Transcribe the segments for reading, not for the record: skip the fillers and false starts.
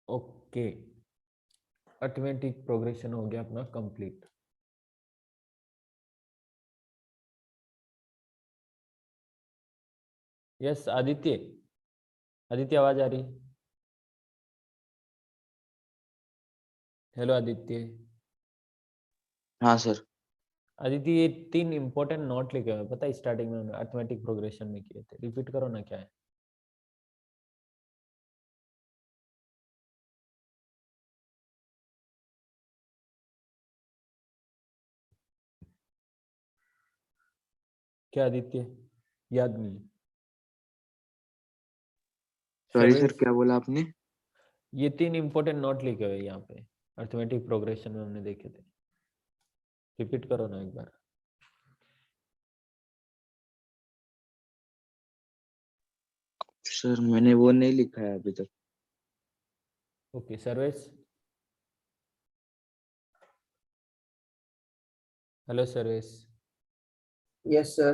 Okay, arithmetic progression हो गया अपना कंप्लीट। यस आदित्य, आदित्य आवाज आ रही? हेलो आदित्य। हाँ सर। आदित्य ये 3 इंपॉर्टेंट नोट लिखे हुए पता है, स्टार्टिंग में हमने अर्थमेटिक प्रोग्रेशन में किए थे, रिपीट करो ना क्या है। क्या आदित्य याद नहीं? सॉरी सर, सर्वेश, क्या बोला आपने? ये 3 इंपॉर्टेंट नोट लिखे हुए यहाँ पे, अर्थमेटिक प्रोग्रेशन में हमने देखे थे, रिपीट करो ना एक बार। सर मैंने वो नहीं लिखा है अभी तक। Okay Sarvesh. Hello Sarvesh, yes sir.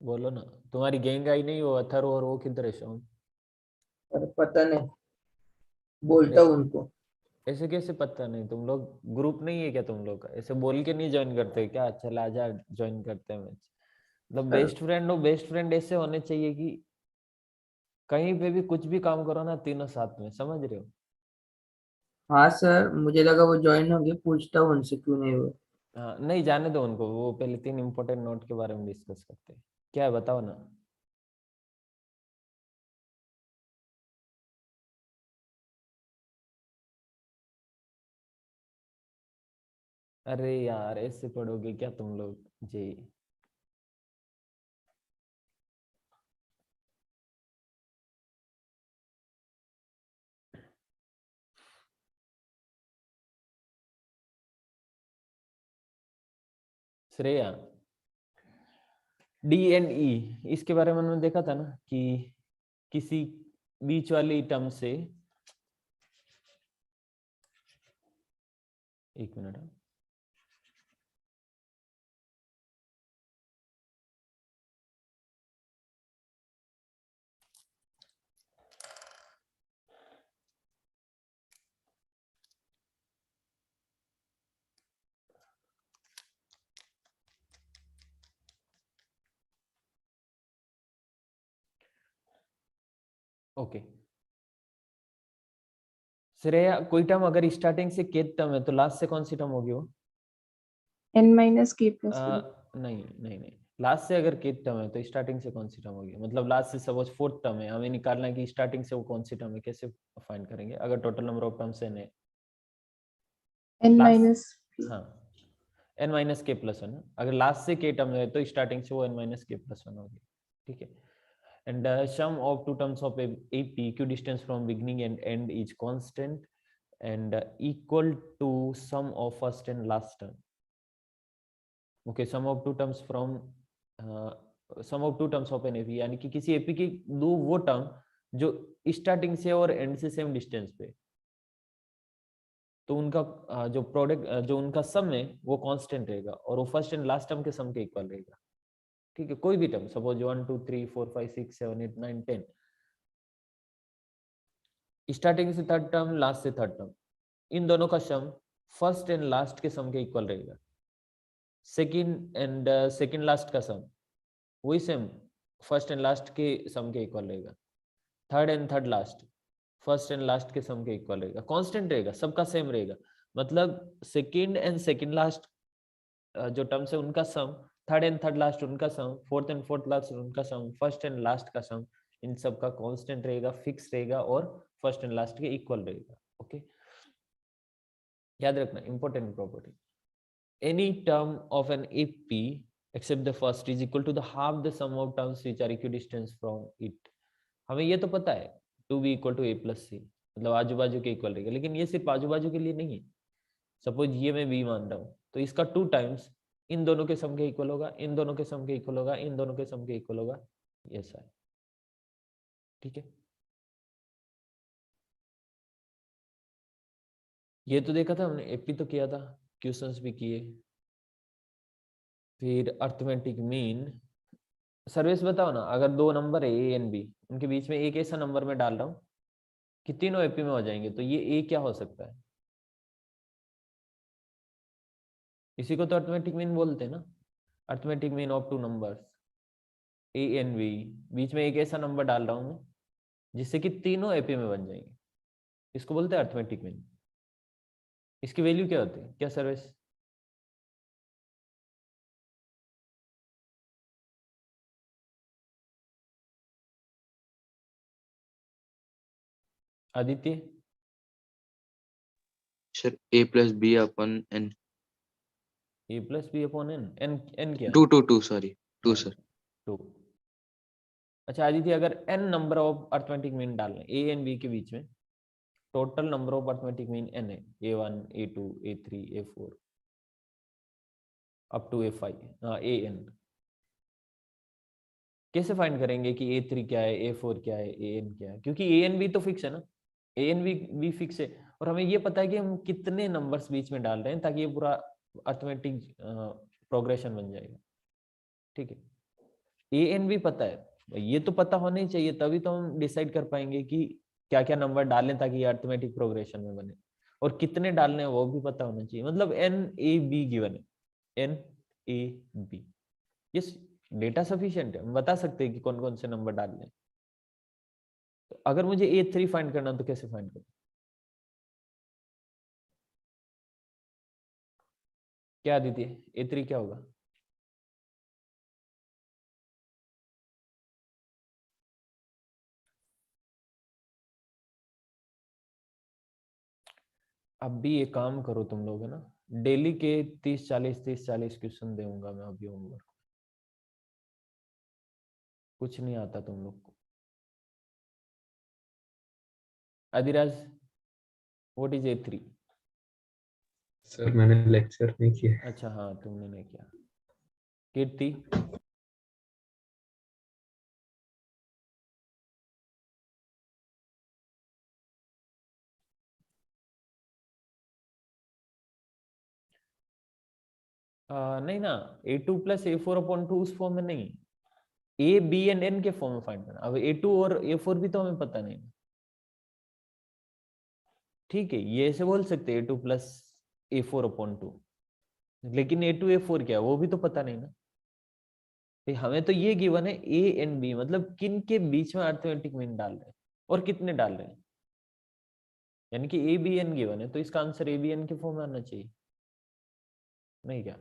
बोलो ना। तुम्हारी गैंग आई नहीं, वो अथर और वो किधर है शाम? अरे पता नहीं, बोलता हूँ ऐसे उनको। ऐसे कैसे पता नहीं? तुम लोग ग्रुप नहीं है क्या तुम लोग का? ऐसे बोल के नहीं ज्वाइन करते क्या? चल आजा ज्वाइन करते हैं मैच। मतलब सर, बेस्ट फ्रेंड हो, बेस्ट फ्रेंड ऐसे होने चाहिए कि कहीं पे भी कुछ भी काम करो ना, तीनों साथ में, समझ रहे हो? हाँ सर, मुझे लगा वो ज्वाइन होंगे, पूछता हूँ उनसे क्यों नहीं हुए। हाँ नहीं, जाने दो उनको, वो पहले 3 इंपॉर्टेंट नोट के बारे में डिस्कस करते हैं। क्या है बताओ ना। अरे यार ऐसे पढ़ोगे क्या तुम लोग जी? श्रेया, डी एंड ई, इसके बारे में हमने देखा था ना कि किसी बीच वाली टर्म से, एक मिनट हाँ। ओके श्रेया, कोई टर्म अगर स्टार्टिंग से के टर्म है तो लास्ट से कौन सी टर्म होगी वो? n minus k plus one. नहीं नहीं नहीं, लास्ट से अगर के टर्म है तो स्टार्टिंग से कौन सी टर्म होगी? मतलब लास्ट से सपोज 4th टर्म है, हमें निकालना है कि स्टार्टिंग से वो कौन सी टर्म है, कैसे फाइंड करेंगे अगर टोटल नंबर ऑफ टर्म्स है? n लास्ट, माइनस हाँ n minus k plus one, अगर लास्ट से के टर्म है तो स्टार्टिंग से वो n minus k plus one होगी। ठीक है। And sum of two terms of a p equidistant from beginning and end is constant and equal to sum of first and last term. Okay, sum of two terms from sum of two terms of an AP, यानी कि किसी AP की दो वो term जो starting से और and से सेम डिस्टेंस पे, तो उनका जो प्रोडक्ट जो उनका सम है वो कांस्टेंट रहेगा और वो फर्स्ट एंड लास्ट टर्म के सम के इक्वल रहेगा। ठीक है, कोई भी टर्म सपोज 1 2 3 4 5 6 7 8 9 10, स्टार्टिंग से थर्ड टर्म, लास्ट से थर्ड टर्म, इन दोनों का सम फर्स्ट एंड लास्ट के सम के इक्वल रहेगा। सेकंड एंड सेकंड लास्ट का सम वही सेम फर्स्ट एंड लास्ट के सम के इक्वल रहेगा। Third and third last first and last के सम के इक्वल रहेगा, कांस्टेंट रहेगा, सबका सेम रहेगा। मतलब सेकंड एंड सेकंड लास्ट जो टर्म्स है उनका सम, थर्ड एंड थर्ड लास्ट उनका सम, फोर्थ एंड फोर्थ लास्ट उनका सम, फर्स्ट एंड लास्ट का सम, इन सब का कांस्टेंट रहेगा, फिक्स रहेगा और फर्स्ट एंड लास्ट के इक्वल रहेगा। ओके, याद रखना important property. Any term of an AP except the first is equal to the half the sum of terms which are equidistant from it। हमें ये तो पता है 2b equal to a plus c, मतलब आजू बाजू के इक्वल रहेगा, लेकिन ये सिर्फ आजू बाजू के लिए नहीं है। सपोज ये मैं b मान रहा हूँ तो इसका 2 टाइम्स इन दोनों के सम के इक्वल होगा, इन दोनों के सम के इक्वल होगा, इन दोनों के सम के इक्वल होगा, ऐसा है। ठीक है, ये तो देखा था हमने, एपी तो किया था, क्वेश्चंस भी किए। फिर अर्थमेटिक मीन, सर्विस बताओ ना, अगर दो नंबर है ए एंड बी, उनके बीच में एक ऐसा नंबर मैं डाल रहा हूँ कि तीनों एपी में हो जाएंगे, तो ये ए क्या हो सकता है? इसी को तो अर्थमेटिक मीन बोलते हैं ना, arithmetic mean of two numbers, A and B. बीच में एक ऐसा नंबर डाल रहा हूं मैं जिससे कि तीनों एपी में बन जाएंगे, इसको बोलते हैं अर्थमेटिक मीन। इसकी वैल्यू क्या होती है, क्या service? Aditya? Sir a plus b upon n। A plus b upon n, n n क्या? 2 सॉरी 2 सर। 2। अच्छा आदित्य, अगर n number of arithmetic mean डालने ए एंड बी के बीच में, total number of arithmetic mean n है, a1 a2 a3 a4 up to a5 an। कैसे find करेंगे कि a3 क्या है, a4 क्या है, an क्या है? क्योंकि an भी तो फिक्स है ना, an भी फिक्स है, और हमें ये पता है कि हम कितने नंबर्स बीच में डाल रहे हैं ताकि ये पूरा अर्थमेटिक प्रोग्रेशन बन जाएगा। ठीक है, an भी पता है, ये तो पता होना ही चाहिए, तभी तो हम डिसाइड कर पाएंगे कि क्या क्या नंबर डालें ताकि ये अर्थमेटिक प्रोग्रेशन में बने, और कितने डालने हैं वो भी पता होना चाहिए। मतलब एन ए बी गिवन है, एन ए बी, ये डेटा सफिशिएंट है, हम बता सकते हैं कि कौन कौन से नंबर डालने हैं। तो अगर मुझे A3 फाइंड करना तो कैसे फाइंड करूं? क्या दीदी, A3 क्या होगा? अब भी ये काम करो तुम लोग, है ना, डेली के 30-40 क्वेश्चन दूंगा मैं अभी होमवर्क। कुछ नहीं आता तुम लोग को। Adiraj, what is A3? Sir मैंने लेक्चर नहीं किया। अच्छा हाँ, तुमने नहीं किया। कीर्ति? नहीं ना, A2 प्लस A4 अपॉन 2 उस फॉर्म में नहीं, A B एंड N के फॉर्म में फाइंड करना। अब A2 और A4 भी तो हमें पता नहीं। ठीक है, ये ऐसे बोल सकते हैं A2 प्लस A4 अपॉन 2, लेकिन A2 A4 क्या है वो भी तो पता नहीं ना। भाई हमें तो ये गिवन है A एंड B, मतलब किन के बीच में अर्थमेटिक मीन डाल रहे हैं और कितने डाल रहे हैं, यानी कि A B N गिवन है, तो इसका आंसर A B N के फॉर्म में आना चाहिए, नहीं क्या?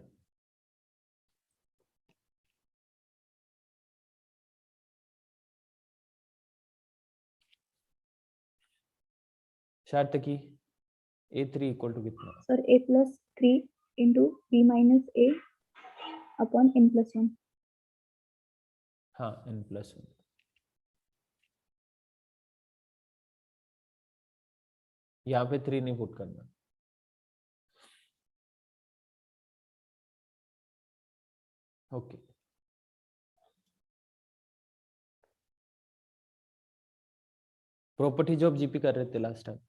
सार्थकी, A3 इक्वल टू कितना? Sir, a plus 3 into b minus a upon n plus 1. हाँ, n+1। यहाँ पे 3 नहीं पुट करना। ओके, प्रॉपर्टी जो जीपी कर रहे थे लास्ट टाइम,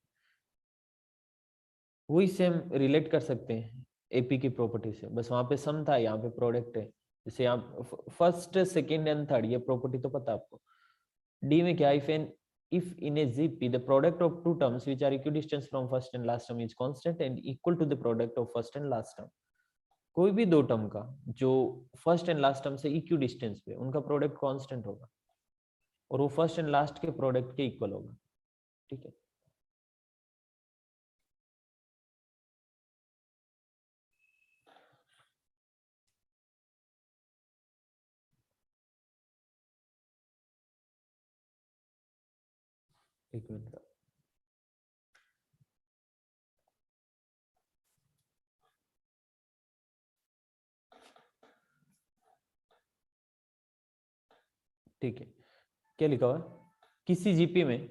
वही सेम रिलेट कर सकते हैं एपी की प्रॉपर्टी से, बस वहां पे सम था, यहाँ पे प्रोडक्ट है। जैसे यहाँ फर्स्ट सेकंड एंड थर्ड, ये प्रॉपर्टी तो पता आपको। डी में क्या, if in a GP the product of two terms which are equidistant from first and last term is constant and equal to the product of first and last term, कोई भी दो term का जो first and last term से equidistance पे, उनका product constant होगा और वो फर्स्ट एंड लास्ट के प्रोडक्ट के इक्वल होगा। ठीक है, एक मिनट। ठीक है, क्या लिखा हुआ, किसी जीपी में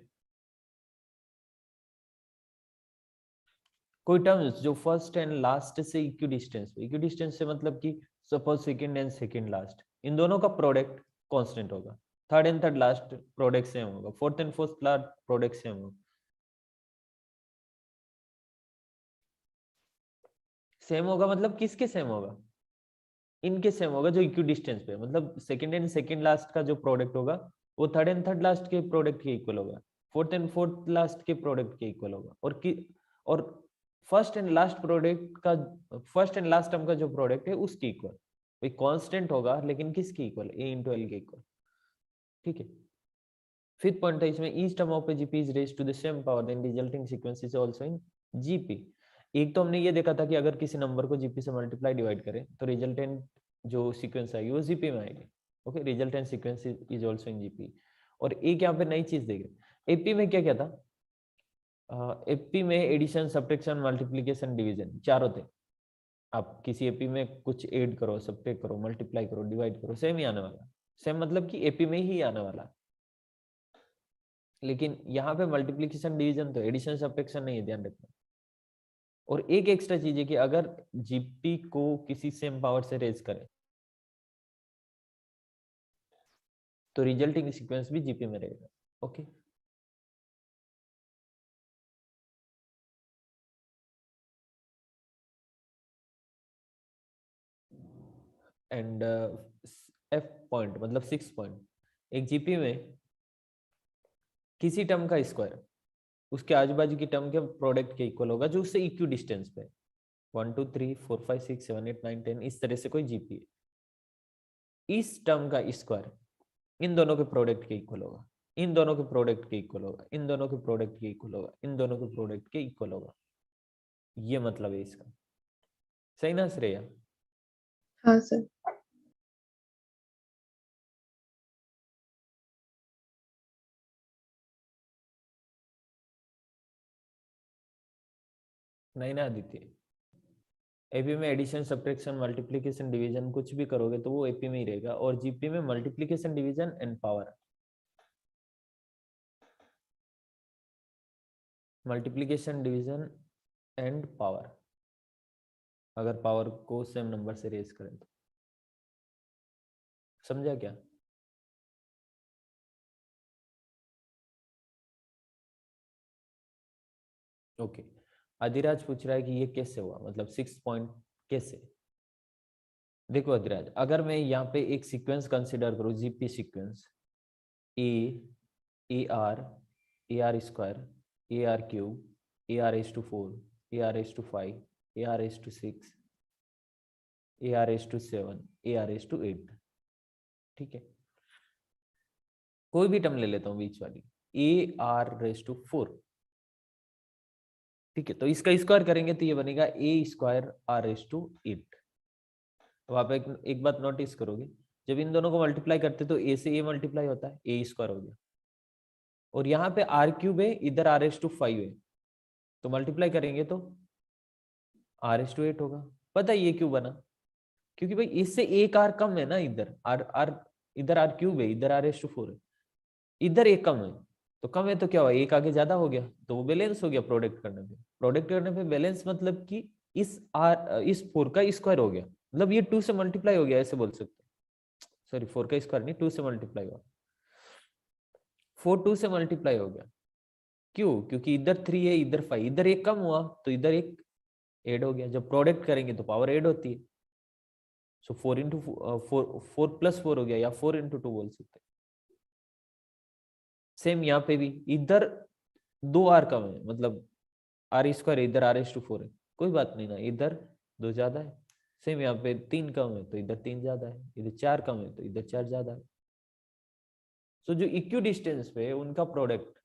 कोई टर्म्स जो फर्स्ट एंड लास्ट से इक्विडिस्टेंस पे, इक्विडिस्टेंस से मतलब कि suppose second and second last, इन दोनों का प्रोडक्ट कांस्टेंट होगा, third and third last product same होगा, fourth and fourth last product same होगा। सेम होगा मतलब किसके सेम होगा, इनके सेम होगा जो इक्विडिस्टेंस पे, मतलब सेकंड एंड सेकंड लास्ट का जो प्रोडक्ट होगा वो थर्ड एंड थर्ड लास्ट के प्रोडक्ट के इक्वल होगा। फोर्थ एंड फोर्थ लास्ट के प्रोडक्ट के इक्वल होगा। और फर्स्ट एंड लास्ट प्रोडक्ट का, फर्स्ट एंड लास्ट टर्म का जो प्रोडक्ट है उसके इक्वल, वही कांस्टेंट होगा लेकिन किसके इक्वल, a into l के इक्वल। ठीक है। फिफ्थ पॉइंट है इसमें, each term of GP is raised to the same power then resulting sequence is also in GP. एक तो हमने ये देखा था कि अगर किसी नंबर को जीपी से मल्टीप्लाई डिवाइड करें तो रिजल्टेंट जो सीक्वेंस आएगी वो जीपी में आएगी। Okay, resultant sequence is also in GP. और एक यहाँ पे नई चीज देख रहे, एपी में क्या क्या था, एपी में एडिशन, सब्ट्रैक्शन, मल्टीप्लिकेशन, डिवीजन चारों थे। आप किसी एपी में कुछ ऐड करो, सब्ट्रैक्ट करो, मल्टीप्लाई करो, डिवाइड करो, सेम ही आने वाला। सेम मतलब कि एपी में ही आने वाला। लेकिन यहाँ पे मल्टीप्लिकेशन, डिवीजन तो, एडिशन सब्ट्रैक्शन नहीं है, ध्यान रखना। और एक एक्स्ट्रा चीज है कि अगर जीपी को किसी सेम पावर से रेज करें तो रिजल्टिंग सीक्वेंस भी जीपी में रहेगा। ओके, एंड एफ पॉइंट मतलब 6 पॉइंट, एक जीपी में किसी टर्म का स्क्वायर उसके आजू बाजू की टर्म के प्रोडक्ट के इक्वल होगा जो उससे इक्वी डिस्टेंस पे, 1 2 3 4 5 6 7 8 9 10 इस तरह से कोई जीपी है। इस टर्म का स्क्वायर इन दोनों के प्रोडक्ट के इक्वल होगा, इन दोनों के प्रोडक्ट के इक्वल होगा, इन दोनों के प्रोडक्ट के इक्वल होगा, इन दोनों के प्रोडक्ट के इक्वल होगा। ये मतलब है इसका। सही ना श्रेया? हाँ सर। नहीं ना आदित्य? एपी में एडिशन, सब्ट्रैक्शन, मल्टीप्लिकेशन, डिवीजन कुछ भी करोगे तो वो एपी में ही रहेगा। और जीपी में multiplication, division and power, multiplication, division and power, अगर पावर को सेम नंबर से रेज करें तो। समझा क्या? ओके, अधिराज पूछ रहा है कि ये कैसे हुआ, मतलब 6 पॉइंट कैसे। देखो अधिराज, अगर मैं यहाँ पे एक सीक्वेंस कंसिडर करूँ, GP sequence, a are square, A R cube, a R S to 4, a R S to 5, a R S to 6, a R S to 7, a R S to 8। ठीक है, कोई भी टर्म ले लेता हूँ बीच वाली, ए R raise to 4। ठीक है, तो इसका स्क्वायर करेंगे तो ये बनेगा ए स्क्वायर आर रेस टू 8। अब आप एक बात नोटिस करोगे, जब इन दोनों को मल्टीप्लाई करते तो ए से ए मल्टीप्लाई होता है, ए स्क्वायर हो गया। और यहाँ पे आर क्यूब है, इधर आर एस टू 5 है, तो मल्टीप्लाई करेंगे तो आर एस टू 8 होगा। पता है ये क्यों बना? क्योंकि भाई इससे एक आर कम है ना, इधर इधर आर क्यूब है, इधर आर एस टू 4 है, इधर एक कम है। तो कम है तो क्या हुआ, एक आगे ज्यादा हो गया, तो वो बैलेंस हो गया। प्रोडक्ट करने पे बैलेंस मतलब कि इस 4 का स्क्वायर हो गया, मतलब ये 2 से मल्टीप्लाई हो गया, ऐसे बोल सकते हैं। सॉरी, 4 का स्क्वायर नहीं, 2 से मल्टीप्लाई हुआ, 4 2 से मल्टीप्लाई हो गया। क्यों? क्योंकि इधर 3 है, इधर 5, इधर एक कम हुआ तो इधर एक ऐड हो गया। जब प्रोडक्ट करेंगे तो पावर ऐड होती है। सो 4 इंटू 4 प्लस 4 हो गया, या 4 इंटू 2 बोल सकते हैं। सेम यहाँ पे भी, इधर 2 आर कम है, मतलब आर स्क्वायर, इधर आर एस टू 4 है, कोई बात नहीं ना, इधर 2 ज्यादा है। सेम यहाँ पे 3 कम है तो इधर 3 ज्यादा है, इधर 4 कम है तो इधर 4 ज्यादा है। सो जो इक्वी डिस्टेंस पे उनका प्रोडक्ट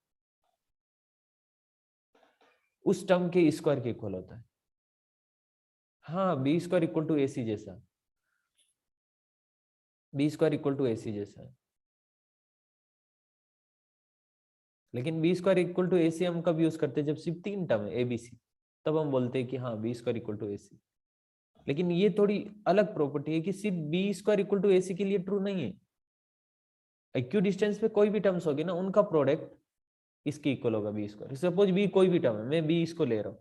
उस टर्म के स्क्वायर के इक्वल होता है। हाँ, B square equal to A सी जैसा, B square equal to A सी जैसा है। लेकिन B square equal to A सी हम कब यूज करते हैं? जब सिर्फ 3 टर्म है ए बी सी, तब हम बोलते हैं कि हाँ B square equal to A सी। लेकिन ये थोड़ी अलग प्रॉपर्टी है कि सिर्फ B square equal to A सी के लिए ट्रू नहीं है। इक्वी डिस्टेंस पे कोई भी टर्म्स होगी ना, उनका प्रोडक्ट इसके इक्वल होगा बी स्क्वायर। सपोज बी कोई भी टर्म है, मैं बी इसको ले रहा हूँ,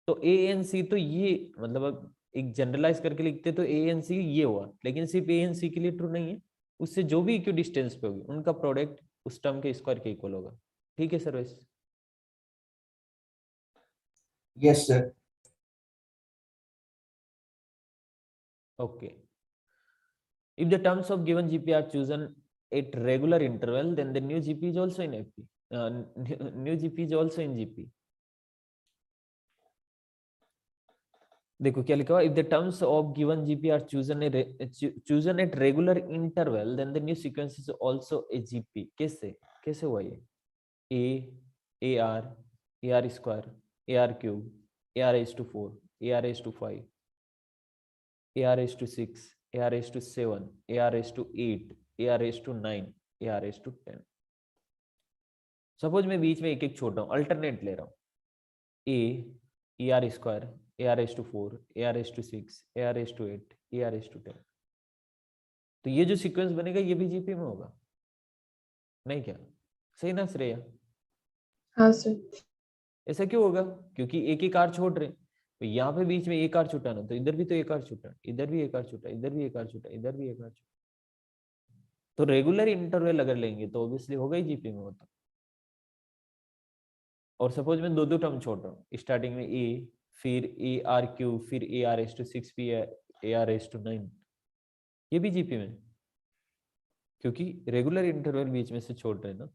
तो ए एन सी, तो ये मतलब अब एक जनरलाइज करके लिखते तो ए एन सी ये हुआ, लेकिन सिर्फ ए एन सी के लिए ट्रू नहीं है। उससे जो भी इक्वी डिस्टेंस पे होगी उनका प्रोडक्ट उस टर्म के स्क्वायर के इक्वल होगा। ठीक है Sarvesh? Yes sir. Okay. If the terms of given GP are chosen at regular interval, then the new GP is also in FP. New GP is also in GP. देखो क्या लिखा हुआ, if the terms of given GP are chosen at regular interval then the new sequence is also a GP. कैसे हुआ ये? A are square, A R cube, a r raise to 4, a r raise to 5, a r raise to 6, a r raise to 7, a r raise to 8, a r raise to 9, a r raise to 10. Suppose मैं बीच में एक एक छोड़ रहा हूँ, alternate ले रहा हूँ. A are square, A r raise to 4, a r raise to 6, a r raise to 8, a r raise to 10. तो ये जो सीक्वेंस बनेगा ये भी जीपी में होगा, नहीं क्या? सही ना श्रेया? हाँ सर. ऐसा क्यों होगा? क्योंकि एक एक आर छोड़ रहे हैं. तो यहाँ पे बीच में एक आर छूटा ना, तो इधर भी तो एक आर छूटा, इधर भी एक आर छूटा, इधर भी एक आर छूटा, इधर भी एक आर छूटा. तो रेगुलर इंटरवल अगर लेंगे तो ऑब्वियसली होगा ही जीपी में होता. और सपोज मैं दो दो टर्म छोड़ रहा हूँ, स्टार्टिंग में ए, फिर ए आर क्यूब, फिर ए आर एस टू 6, फिर ए आर एस टू 9, ये भी जीपी में, क्योंकि रेगुलर इंटरवल बीच में से छोड़ रहे हैं ना.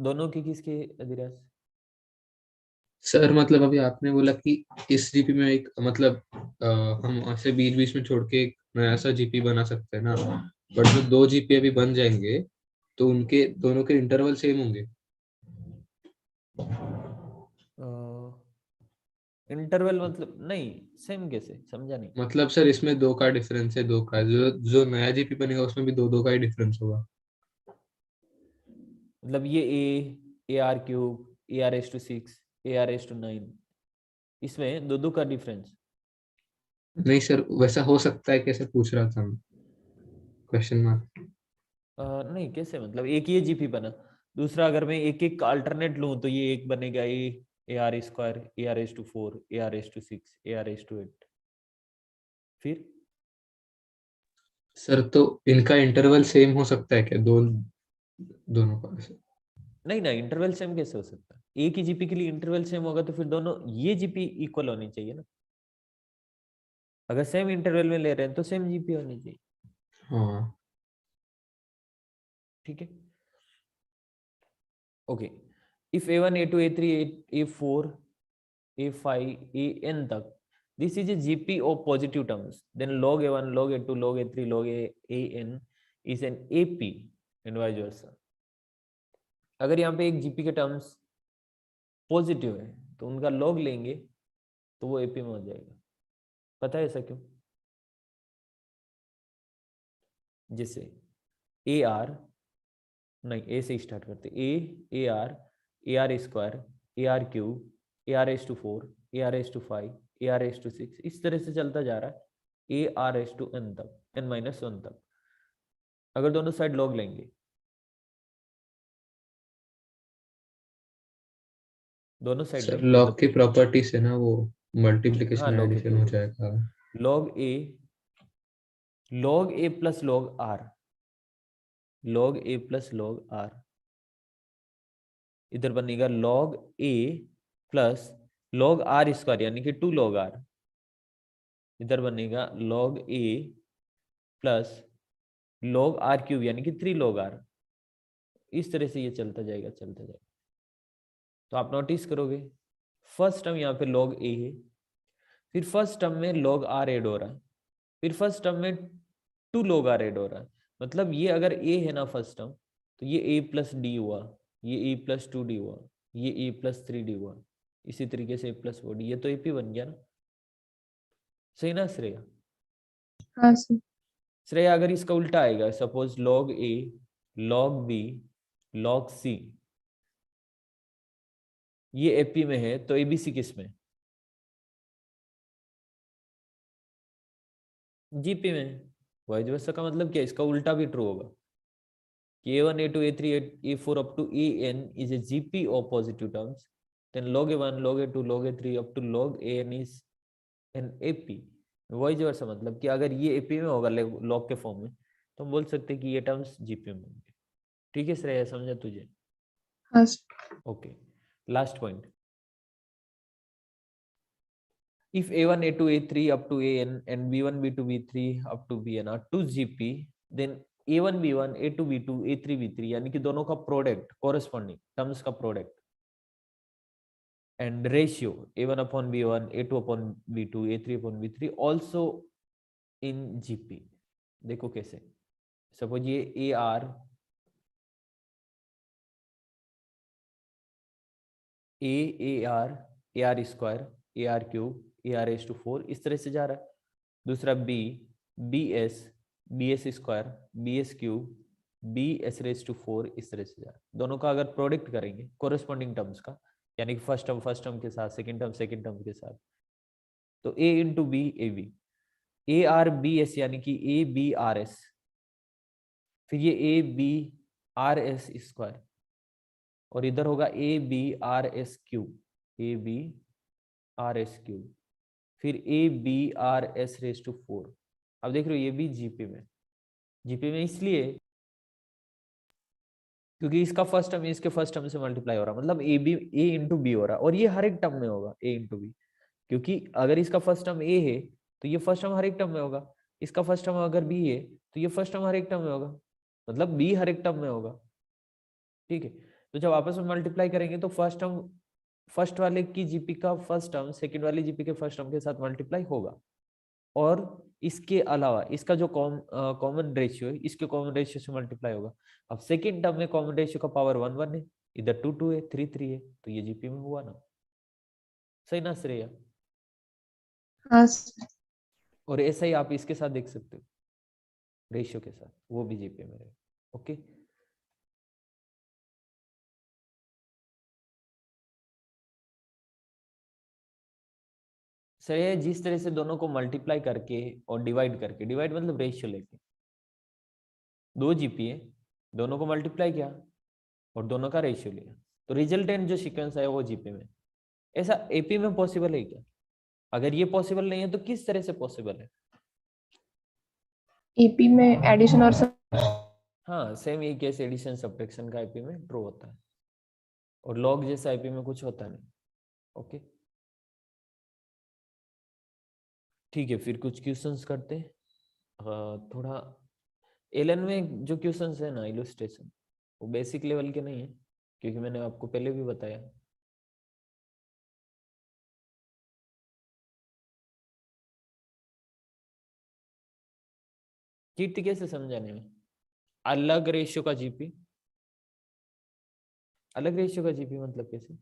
दोनों की किसके अधिराज? सर मतलब अभी आपने बोला कि इस जीपी में एक मतलब हम ऐसे बीच बीच में छोड़ के एक नया सा जीपी बना सकते हैं ना, बट जो दो जीपी अभी बन जाएंगे तो उनके दोनों के इंटरवल सेम होंगे. इंटरवल मतलब नहीं, सेम कैसे? समझा नहीं. मतलब सर इसमें दो का डिफरेंस है, दो का जो जो नया जीपी बनेगा उसमें भी दो दो का ही डिफरेंस होगा. मतलब ये a are cube, a R S to 6, a R S to 9, इसमें दो दो का डिफरेंस. नहीं सर वैसा हो सकता है, कैसे पूछ रहा था मैं, क्वेश्चन मार्क. नहीं कैसे, मतलब एक ये जीपी बना, दूसरा अगर मैं एक एक अल्टरनेट लूं तो ये एक बनेगा a are square, A R S to 4, a R S to 6, a R S to 8. फिर सर तो इनका इंटरवल सेम हो सकता है क्या, दोनों का? नहीं ना, इंटरवल सेम कैसे हो सकता है? एक ही जीपी के लिए इंटरवल सेम होगा तो फिर दोनों ये जीपी इक्वल होनी चाहिए ना. अगर सेम इंटरवल में ले रहे हैं तो सेम जीपी होनी चाहिए. हाँ. ठीक है. Okay. If a1 a2 a3 a4 a5 an तक this is a gp of positive terms, then log a1 log a2 log a3 log an is an ap and vice versa. अगर यहाँ पे एक जीपी के terms positive है तो उनका log लेंगे तो वो एपी में हो जाएगा. पता है ऐसा क्यों? जैसे ए आर, नहीं ए से स्टार्ट करते, a are square, A R cube, a R S to 4, a R S to 5, a R S to 6, इस तरह से चलता जा रहा है a R S to n तक, एन माइनस 1 तक. अगर दोनों साइड लॉग लेंगे, दोनों साइड सर लॉग की प्रॉपर्टी से ना वो मल्टीप्लिकेशन हाँ, एडिशन हो जाएगा. Log a plus log r, log a plus log are, इधर बनेगा log a plus log are square यानी कि 2 लॉग आर, इधर बनेगा log a plus log are cube यानी कि 3 लॉग आर. इस तरह से ये चलता जाएगा. तो आप नोटिस करोगे फर्स्ट टर्म यहाँ पे लॉग ए है, फिर फर्स्ट टर्म में लॉग आर एड हो रहा है, फिर फर्स्ट टर्म में 2 लॉग आर एड हो रहा है. मतलब ये अगर ए है ना फर्स्ट टर्म, तो ये ए प्लस डी हुआ, ये ए प्लस 2 डी हुआ, ये ए प्लस 3 डी हुआ, इसी तरीके से ए प्लस 4 डी, ये तो एपी बन गया ना. सही ना श्रेया? हाँ सर. श्रेया अगर इसका उल्टा आएगा, सपोज लॉग ए, लॉग बी, लॉग सी, ये एपी में है तो एबीसी किस में? जीपी में. वाइज वर्सा का मतलब क्या? इसका उल्टा भी ट्रू होगा कि a1 a2 a3 a4 up to an is a gp of positive terms, then log a1 log a2 log a3 up to log an is an ap. Wise वर्सा मतलब कि अगर ये एपी में होगा लॉग के form में तो हम बोल सकते हैं कि ये टर्म्स जीपी में होंगे. ठीक है श्रेया, समझा तुझे? हाँ sir. Okay. Last point, if a1 a2 a3 up to an and b1 b2 b3 up to bn are 2 gp, then a1 b1 a2 b2 a3 b3 यानी कि दोनों का प्रोडक्ट कॉरेस्पॉन्डिंग टर्म्स का product and ratio a1 upon b1 a2 upon b2 a3 upon b3 also in gp. देखो कैसे, suppose ये ar ar square ar cube ar raised to 4 इस तरह से जा रहा है. दूसरा b bs square bs cube bs raised to 4 इस तरह से जा रहा है. दोनों का अगर प्रोडक्ट करेंगे कोरेस्पॉन्डिंग टर्म्स का, यानी कि फर्स्ट टर्म के साथ सेकंड टर्म के साथ, तो a into B A B A R B S यानी कि ए बी आर एस, फिर ये A B R S square और इधर होगा A B R S cube, A B R S cube, फिर A B R S raise to 4. अब देख रहे हो ये भी जीपी में इसलिए क्योंकि इसका फर्स्ट टर्म इसके फर्स्ट टर्म से मल्टीप्लाई हो रहा, मतलब a B a into b हो रहा, और ये हर एक टर्म में होगा ए इंटू बी, क्योंकि अगर इसका फर्स्ट टर्म ए है तो ये फर्स्ट टर्म हर एक टर्म में होगा, इसका फर्स्ट टर्म अगर बी है तो ये फर्स्ट टर्म हर एक टर्म में होगा, मतलब बी हर एक टर्म में होगा. ठीक है, तो जब आपस में मल्टीप्लाई करेंगे तो फर्स्ट वाले की जीपी का फर्स्ट टर्म सेकंड वाले जीपी के फर्स्ट टर्म के साथ मल्टीप्लाई होगा, और इसके अलावा इसका जो कॉमन रेशियो है इसके कॉमन रेशियो से मल्टीप्लाई होगा. अब सेकंड टर्म में कॉमन रेशियो का पावर 1 1 है, इधर 2 2 है, 3 3 है, तो ये जीपी में हुआ ना. सही ना श्रेया? हाँ सर. और ऐसा ही आप इसके साथ देख सकते हो रेशियो के साथ, वो भी जीपी में रहेगा. ओके, सर ये जिस तरह से दोनों को मल्टीप्लाई करके और डिवाइड करके, डिवाइड मतलब रेशियो लेके, 2 जीपी है, दोनों को मल्टीप्लाई किया और दोनों का रेशियो लिया, तो रिजल्टेंट जो सीक्वेंस है वो जीपी में. ऐसा एपी में पॉसिबल है क्या? अगर ये पॉसिबल नहीं है तो किस तरह से पॉसिबल है? एपी में एडिशन और हाँ, सेम ये केस एडिशन सब्ट्रैक्शन का एपी में ट्रू होता है, और लॉग जैसा एपी में कुछ होता नहीं. ओके, ठीक है, फिर कुछ क्वेश्चंस करते हैं. थोड़ा एलन में जो क्वेश्चंस है ना इलस्ट्रेशन, वो बेसिक लेवल के नहीं है, क्योंकि मैंने आपको पहले भी बताया. कीर्ति कैसे समझाने में? अलग रेशियो का जीपी, अलग रेशियो का जीपी मतलब कैसे?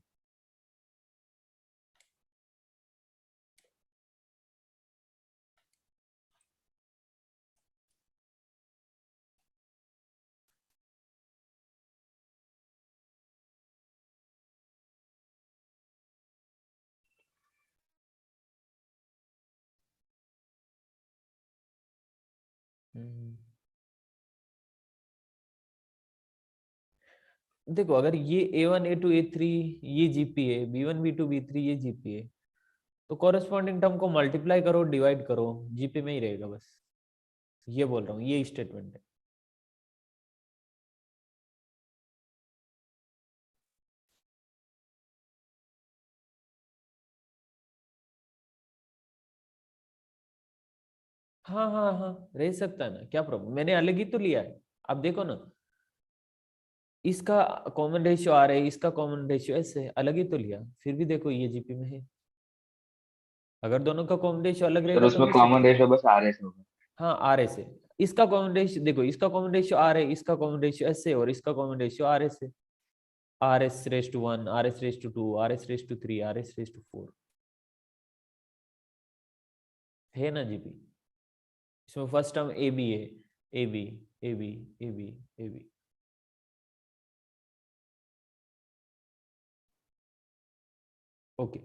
देखो, अगर ये a1 a2 a3 ये जीपी है, b1 b2 b3 ये जीपी है, तो कॉरेस्पॉन्डिंग टर्म को मल्टीप्लाई करो डिवाइड करो, जीपी में ही रहेगा बस. ये बोल रहा हूँ, ये स्टेटमेंट है. हाँ हाँ हाँ, रह सकता है ना, क्या प्रॉब्लम, मैंने अलग ही तो लिया है. आप देखो ना, इसका कॉमन रेशियो आ रहा है, इसका कॉमन रेशियो ऐसे अलग ही तो लिया, फिर भी देखो ये जीपी में है. अगर दोनों का कॉमन रेशियो अलग सर रहेगा तो उसमें नहीं कॉमन सकता. रेशियो बस आर एस होगा. हाँ, आर एस है. इसका कॉमन रेशियो देखो, इसका कॉमन रेशियो आर है, इसका कॉमन रेशियो एस है, और इसका कॉमन रेशियो आर एस है. R S raise to 1, r S raise to 2, r S raise to 3, r S raise to 4 है ना जीपी. इसमें फर्स्ट टर्म ए बी है, a B A B A B A b. Okay,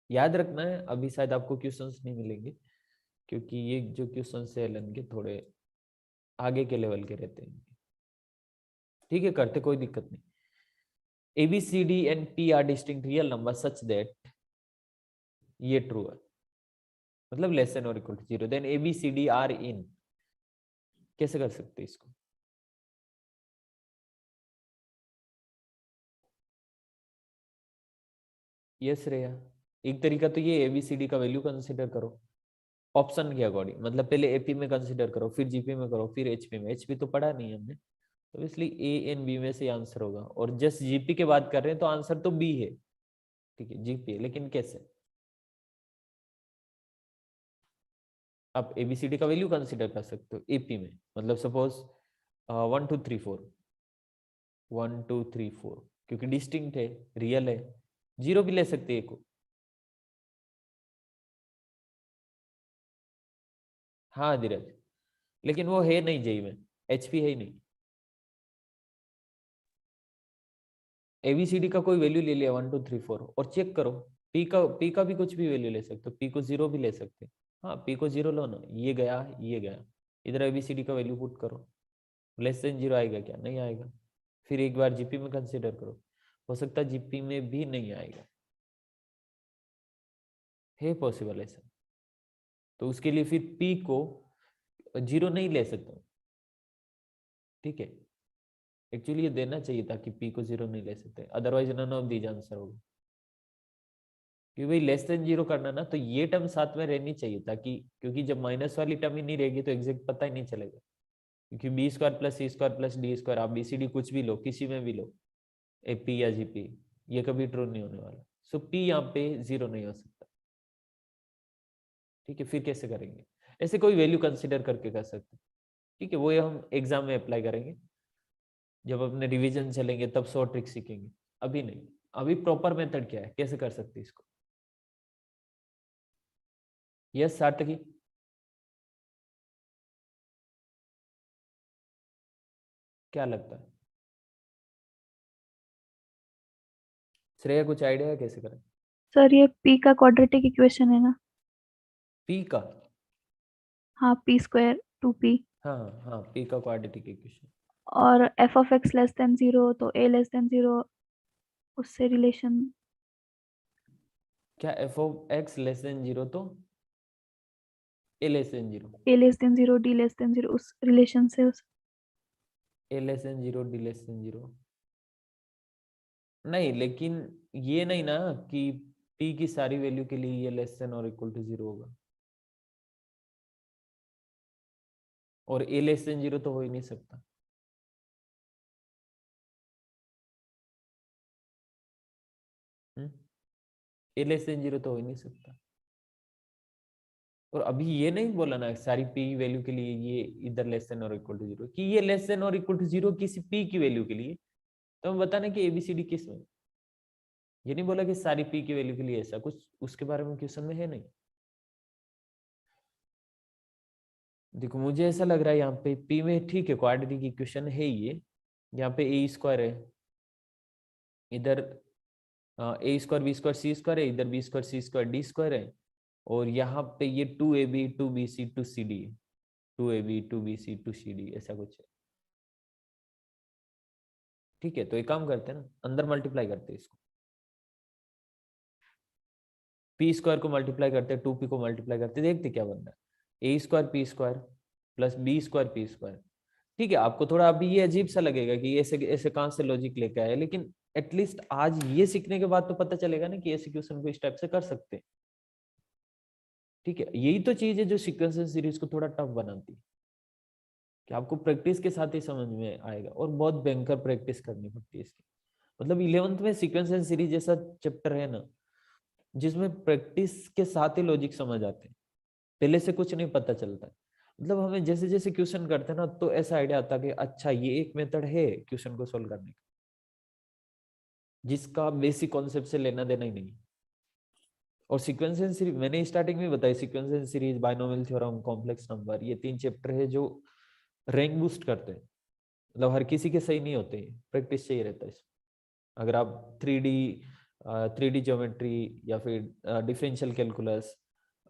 याद रखना है, अभी शायद आपको क्वेश्चंस नहीं मिलेंगे, क्योंकि ये जो क्वेश्चंस है एलन के थोड़े आगे के लेवल के रहते हैं. ठीक है, करते, कोई दिक्कत नहीं. A b C d and p are distinct real number such that, ये ट्रू है, मतलब लेस देन और equal to 0, then a b C d are in. कैसे कर सकते हैं इसको? यस श्रेया, एक तरीका तो ये एबीसीडी का वैल्यू कंसीडर करो ऑप्शन के अकॉर्डिंग, मतलब पहले एपी में कंसीडर करो, फिर जीपी में करो, फिर एचपी में। एचपी तो पढ़ा नहीं हमने, तो इसलिए ए एंड बी में से आंसर होगा। और जस्ट जीपी के बात कर रहे हैं तो आंसर तो बी है, ठीक है, जीपी है, लेकिन कैसे? आप एबीसीडी का वैल्यू कंसीडर कर सकते हो एपी में, मतलब सपोज 1 2 3 4 1 2 3 4, क्योंकि डिस्टिंक्ट है, रियल है, जीरो भी ले सकते हैं को। हाँ धीरज, लेकिन वो है नहीं जेई में, एचपी है ही नहीं। एबीसीडी का कोई वैल्यू ले लिया 1 2 3 4 और चेक करो, पी का भी कुछ भी वैल्यू ले सकते हो, पी को जीरो भी ले सकते हैं। हाँ पी को जीरो लो ना, ये गया ये गया, इधर एबीसीडी का वैल्यू पुट करो, लेस देन जीरो आएगा क्या? नहीं आएगा। फिर एक बार जीपी में कंसीडर करो, हो सकता है जीपी में भी नहीं आएगा, है पॉसिबल ऐसा। तो उसके लिए फिर पी को जीरो नहीं ले सकता, ठीक है। एक्चुअली ये देना चाहिए था कि पी को जीरो नहीं ले सकते, otherwise none of these answer होगा। क्योंकि भाई लेस देन जीरो करना ना, तो ये टर्म साथ में रहनी चाहिए था, कि क्योंकि जब माइनस वाली टर्म ही नहीं रहेगी तो एग्जैक्ट पता ही नहीं चलेगा। क्योंकि B square plus C square plus D square, आप बीसीडी कुछ भी लो, किसी में भी लो, एपी या जीपी, ये कभी ट्रू नहीं होने वाला। सो पी यहाँ पे जीरो नहीं हो सकता, ठीक है। फिर कैसे करेंगे? ऐसे कोई वैल्यू कंसिडर करके कर सकते, ठीक है। वो ये हम एग्जाम में अप्लाई करेंगे, जब अपने रिवीजन चलेंगे तब 100 ट्रिक सीखेंगे, अभी नहीं। अभी प्रॉपर मेथड क्या है, कैसे कर सकते इसको? यस सार्थकी, क्या लगता है? श्रेया कुछ आइडिया है कैसे करें? सर ये पी का क्वाड्रेटिक इक्वेशन है ना? पी का? हाँ पी स्क्वायर 2p, हाँ हाँ, पी का क्वाड्रेटिक इक्वेशन। और F of X less than 0 तो ए लेस देन 0, उससे रिलेशन। क्या F of X less than zero तो A less than zero? A less than 0 D less than 0, उस relation से उस A less than zero D less than zero नहीं, लेकिन ये नहीं ना कि पी की सारी वैल्यू के लिए ये लेस देन और इक्वल टू जीरो होगा, और ए लेस देन जीरो तो हो ही नहीं सकता। ए लेस देन जीरो तो हो ही नहीं सकता। और अभी ये नहीं बोला ना सारी पी वैल्यू के लिए ये इधर लेस देन और इक्वल टू जीरो, कि ये लेस देन और इक्वल टू जीरो किसी पी की वैल्यू के लिए, तो हम बताना कि एबीसीडी किस में। ये नहीं बोला कि सारी पी की वैल्यू के लिए ऐसा कुछ, उसके बारे में क्वेश्चन में है नहीं। देखो मुझे ऐसा लग रहा है यहाँ पे पी में, ठीक है, क्वाड्रेटिक इक्वेशन है ये, यहाँ पे ए स्क्वायर है, इधर ए square B square C square है, इधर B square C square D square है, और यहाँ पे ये 2ab 2bc 2cd, 2ab 2bc 2cd ऐसा कुछ है, ठीक है। तो एक काम करते हैं ना, अंदर मल्टीप्लाई करते हैं इसको, पी स्क्वायर को मल्टीप्लाई करते हैं, 2p को मल्टीप्लाई करते हैं, देखते क्या बन रहा है। A square P square plus B square P square, ठीक है। आपको थोड़ा अभी ये अजीब सा लगेगा कि ऐसे ऐसे कहाँ से लॉजिक लेके आए, लेकिन एटलीस्ट आज ये सीखने के बाद तो पता चलेगा ना कि ऐसे क्वेश्चन को इस टाइप से कर सकते हैं, ठीक है। यही तो चीज है जो सीक्वेंस सीरीज को थोड़ा टफ बनाती है, कि आपको प्रैक्टिस के साथ ही समझ में आएगा, और बहुत भयंकर प्रैक्टिस करनी पड़ती है इसकी। मतलब 11th में सीक्वेंस एंड सीरीज जैसा चैप्टर है ना, जिसमें प्रैक्टिस के साथ ही लॉजिक समझ आते हैं, पहले से कुछ नहीं पता चलता है। मतलब हमें जैसे जैसे क्वेश्चन करते हैं ना, तो ऐसा आइडिया आता है कि अच्छा ये एक मेथड है क्वेश्चन को सोल्व करने का, जिसका बेसिक कॉन्सेप्ट से लेना देना ही नहीं। और सीक्वेंस एंड सीरीज मैंने स्टार्टिंग में बताया, sequence and series, binomial theorem, complex number, ये 3 चैप्टर है जो रैंक बूस्ट करते हैं। मतलब हर किसी के सही नहीं होते, प्रैक्टिस चाहिए रहता है इसमें। अगर आप 3D ज्योमेट्री या फिर differential calculus,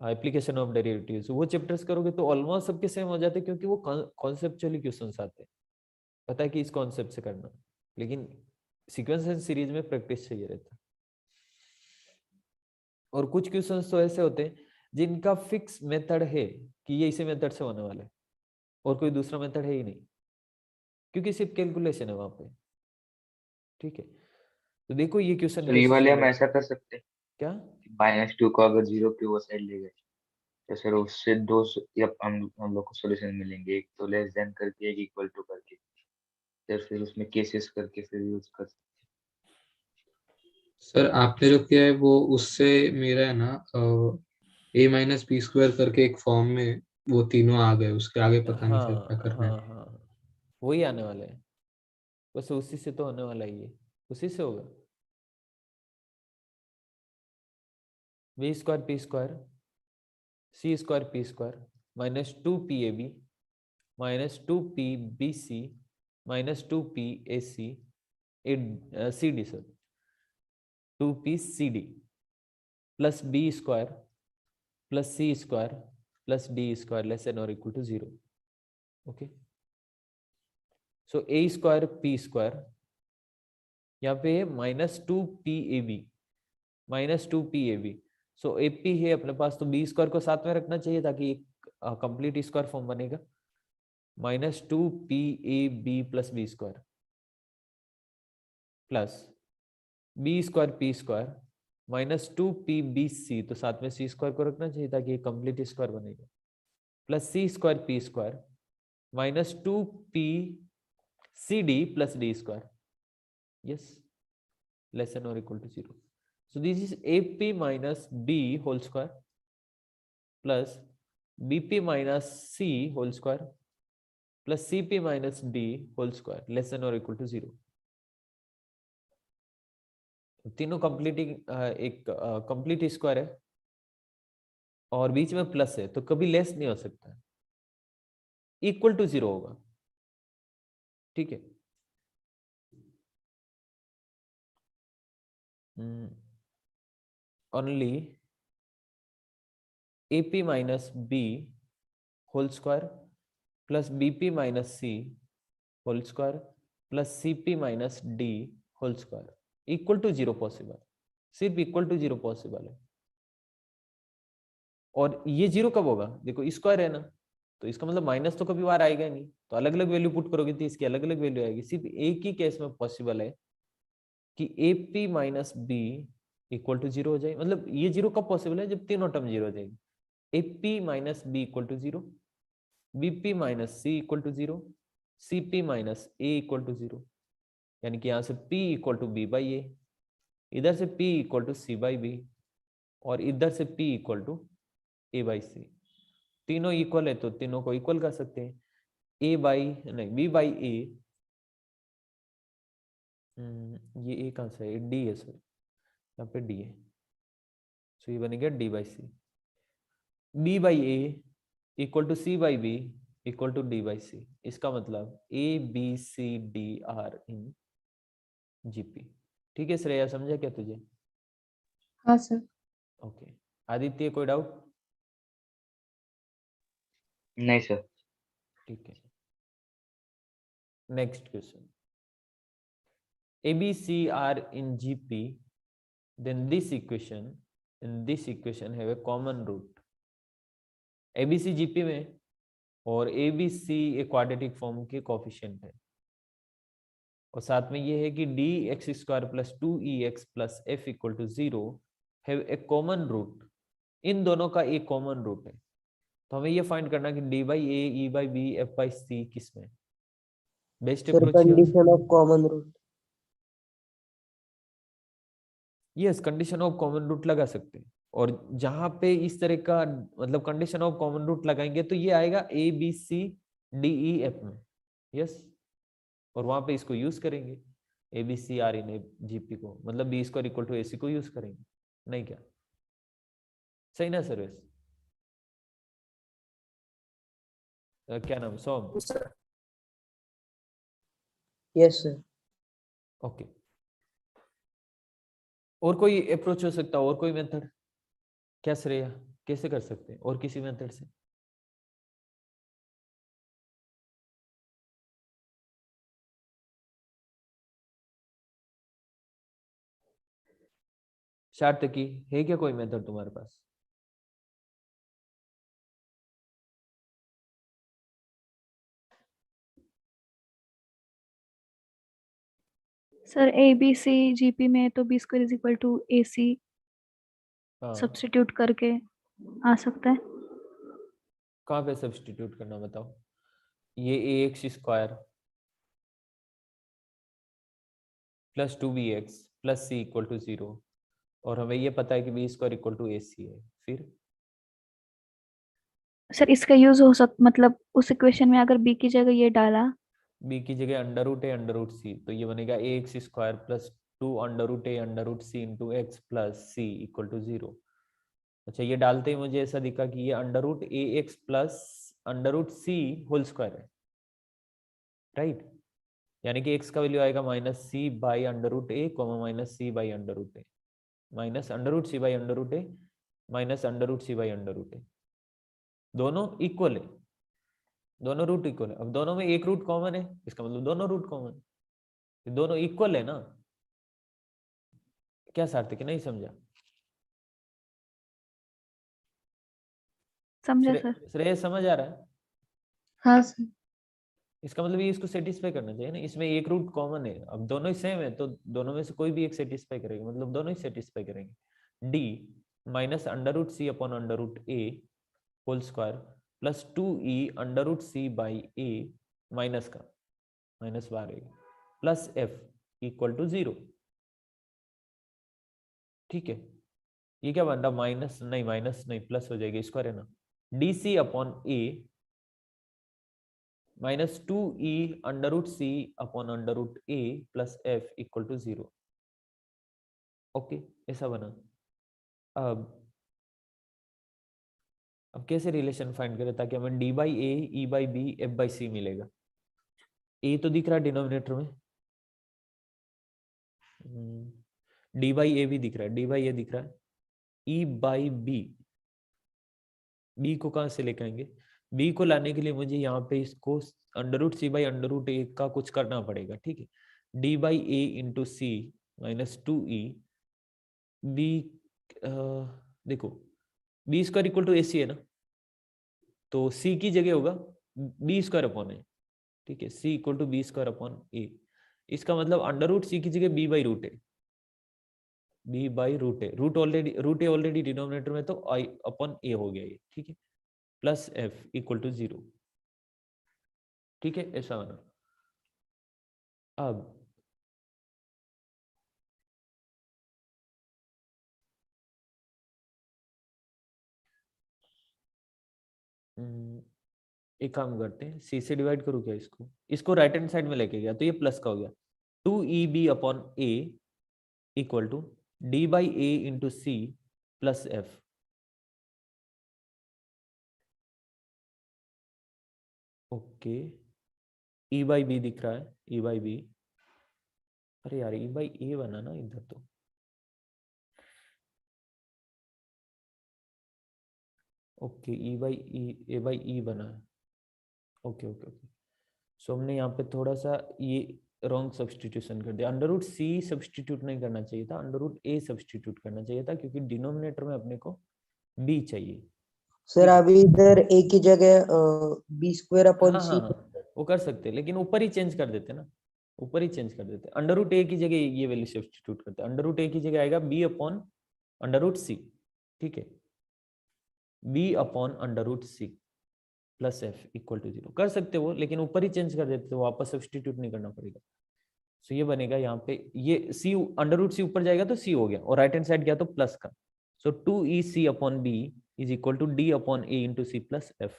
application of derivatives, वो चैप्टर्स करोगे तो ऑलमोस्ट सबके सेम हो जाते हैं, क्योंकि वो कॉन्सेप्चुअली क्वेश्चंस आते हैं, पता है कि इस कॉन्सेप्ट से करना। लेकिन सीक्वेंस एंड सीरीज में प्रैक्टिस चाहिए रहता है। और कुछ क्वेश्चंस तो ऐसे होते हैं जिनका फिक्स मेथड है कि ये इसी मेथड से होने वाला है, और कोई दूसरा मेथड है ही नहीं, क्योंकि सिर्फ कैलकुलेशन है वहां पे, ठीक है। तो देखो ये क्वेश्चन तो ये वाले हम ऐसा कर सकते हैं, क्या? -2 को अगर 0 की वो साइड ले गए तो सर उससे दो हम लोग को सॉल्यूशन मिलेंगे, एक तो लेस देन करके, एक इक्वल टू करके। फिर उसमें केसेस करके फिर यूज कर। सर आपने जो किया है वो उससे मेरा है ना a माइनस बी स्क्वायर करके एक फॉर्म में वो तीनों आ गए, उसके आगे पता नहीं सर क्या हाँ करना हाँ है। हाँ, वही आने वाले हैं, बस उसी से तो होने वाला ही है, उसी से होगा। B square P square C square P square minus 2 PAB minus 2 PBC minus 2 PAC CD sir 2 PCD plus B square plus C square plus D square less than और equal to 0। Okay, so A square P square यहाँ पे -2 PAB -2 PAB। सो AP है अपने पास, तो b square को साथ में रखना चाहिए ताकि एक कंप्लीट स्क्वायर फॉर्म बनेगा। -2 PAB plus B square plus B square P square -2 PBC, तो साथ में सी स्क्वायर को रखना चाहिए ताकि एक कंप्लीट स्क्वायर बनेगा, plus C square P square -2 PCD plus D square, yes, less than or equal to 0. So this is AP minus B whole square plus BP minus C whole square plus CP minus D whole square less than or equal to 0. तीनों completing एक complete square है और बीच में plus है, तो कभी less नहीं हो सकता, इक्वल टू 0 होगा। ठीक है, only AP minus B whole square plus BP minus C whole square plus CP minus D whole square equal to 0 possible, सिर्फ इक्वल टू 0 पॉसिबल है। और ये 0 कब होगा? देखो स्क्वायर है ना, तो इसका मतलब माइनस तो कभी बार आएगा ही नहीं, तो अलग अलग वैल्यू पुट करोगे तो इसकी अलग अलग वैल्यू आएगी। सिर्फ एक ही केस में पॉसिबल है कि AP minus B equal to 0 हो जाए। मतलब ये 0 कब पॉसिबल है? जब तीनों टर्म 0 हो जाएगी। AP minus B equal to 0, BP minus C equal to 0, CP minus A equal to 0, यानी कि यहाँ से P equal to B by A, इधर से P equal to C by B, और इधर से P equal to A by C. तीनों इक्वल है तो तीनों को इक्वल कर सकते हैं। ए बाई नहीं, बी बाई ए, ये ए कहाँ से है? डी है सर, यहाँ पे डी है, तो ये बनेगा D by C. B by A equal to C by B equal to D by C. इसका मतलब ABCD आर इन जीपी। ठीक है श्रेया, समझा क्या तुझे? हाँ सर। ओके, आदित्य कोई डाउट? नहीं सर। ठीक है, next question. ABC are in GP, then this equation have a common root. ABC GP में और ABC एक क्वाड्रेटिक फॉर्म के कोफिशिएंट है, और साथ में ये है कि dx square plus 2EX plus f equal to 0 have a common root. इन दोनों का एक कॉमन रूट है, तो हमें ये फाइंड करना कि d by a e by b f by c किस में। Best sir approach condition of common root. Yes, condition of common root लगा सकते हैं, और जहां पे इस तरह का मतलब कंडीशन ऑफ कॉमन रूट लगाएंगे तो ये आएगा ABCDEF में, यस, और वहां पे इसको यूज करेंगे ABC आर इन जीपी को, मतलब b square equal to AC को यूज करेंगे, नहीं क्या? सही ना सर? क्या नाम? सोम? Yes sir. ओके, और कोई अप्रोच हो सकता है? और कोई मेथड? क्या श्रेया, कैसे कर सकते हैं और किसी मेथड से? सार्थकी, है क्या कोई मेथड तुम्हारे पास? सर ABC GP में तो B square is equal to AC हाँ सब्स्टिट्यूट करके आ सकता है। कहाँ पे सब्स्टिट्यूट करना बताओ। ये ax square plus 2bx plus c equal to 0 और हमें ये पता है कि b square equal to ac है। फिर सर इसका यूज हो मतलब उस इक्वेशन में अगर बी की जगह ये डाला, b की जगह under root a under root c, तो ये बनेगा ax square plus 2 under root a under root c into x plus c equal to 0। अच्छा ये डालते ही मुझे ऐसा दिखा कि ये under root A X plus under root C whole square है, राइट। यानी कि x का वैल्यू आएगा minus C by under root A comma minus C by under root A minus under root C by under root A minus under root C by under root A. दोनों equal है, दोनों root equal है। अब दोनों में एक root common है, इसका मतलब दोनों रूट कॉमन है, दोनों इक्वल है ना। क्या सार्थक नहीं समझा? समझा सर? श्रेय समझ आ रहा है? हाँ सर। इसका मतलब ये इसको सेटिस्फाई करना चाहिए ना, इसमें एक रूट कॉमन है। अब दोनों ही सेम है तो दोनों में से कोई भी एक सेटिस्फाई करेगा, मतलब दोनों ही सेटिस्फाई करेंगे। D minus under root C upon under root A whole square plus 2e under root C by A minus का माइनस बार प्लस एफ इक्वल टू 0। ठीक है, ये क्या बन रहा, माइनस नहीं प्लस हो जाएगी, स्क्वायर है ना। D C upon A minus 2e under root C upon under root A plus F equal to 0। Okay ऐसा बना। अब कैसे रिलेशन फाइंड करें ताकि हमें D by A E by B F by C मिलेगा। ए तो दिख रहा है डिनोमिनेटर में, डी बाई ए भी दिख रहा है, डी बाई ए दिख रहा है, ई बाई बी, बी को कहां से लेकर आएंगे? बी को लाने के लिए मुझे यहाँ पे इसको under root C by under root A का कुछ करना पड़ेगा। ठीक है, D by A into C minus 2e B, देखो B square equal to A C है ना, तो सी की जगह होगा बी स्क्वायर अपॉन ए। ठीक है, C equal to B square upon A, इसका मतलब अंडर रूट सी की जगह B by root A, B by root A, root A already denominator में तो आई अपॉन ए हो गया ये। ठीक है, प्लस एफ इक्वल टू 0। ठीक है ऐसा बना। अब एक काम करते हैं, सी से डिवाइड करूँ क्या इसको, इसको राइट हैंड साइड में लेके गया तो ये प्लस का हो गया, 2e b upon a equal to D by A into c plus f. Okay, E by b दिख रहा है, ई बाई बी, अरे यार ई बाई ए बना ना इधर तो, okay E by E A by E बना है। ओके ओके ओके, सो हमने यहाँ पे थोड़ा सा ये रॉन्ग सब्सटीट्यूशन कर दिया, अंडर रूट सी सब्सटीट्यूट नहीं करना चाहिए था, अंडर रूट ए सब्सटीट्यूट करना चाहिए था, क्योंकि डिनोमिनेटर में अपने को बी चाहिए। सर अभी इधर ए की जगह बी स्क्वायर अपॉन हाँ सी। हाँ हाँ वो कर सकते हैं, लेकिन ऊपर ही चेंज कर देते ना, ऊपर ही चेंज कर देते। अंडर रूट ए की जगह ये वैल्यू सब्सटीट्यूट करते हैं, अंडर रूट ए की जगह आएगा b upon under root c. ठीक है, b upon under root c plus F equal to 0 कर सकते हो, लेकिन ऊपर ही चेंज कर देते तो वापस सब्सटीट्यूट नहीं करना पड़ेगा। सो ये बनेगा यहाँ पे, ये सी अंडर रूट सी ऊपर जाएगा तो सी हो गया, और राइट हैंड साइड गया तो प्लस का। So 2e c upon b is equal to d upon a into c plus f.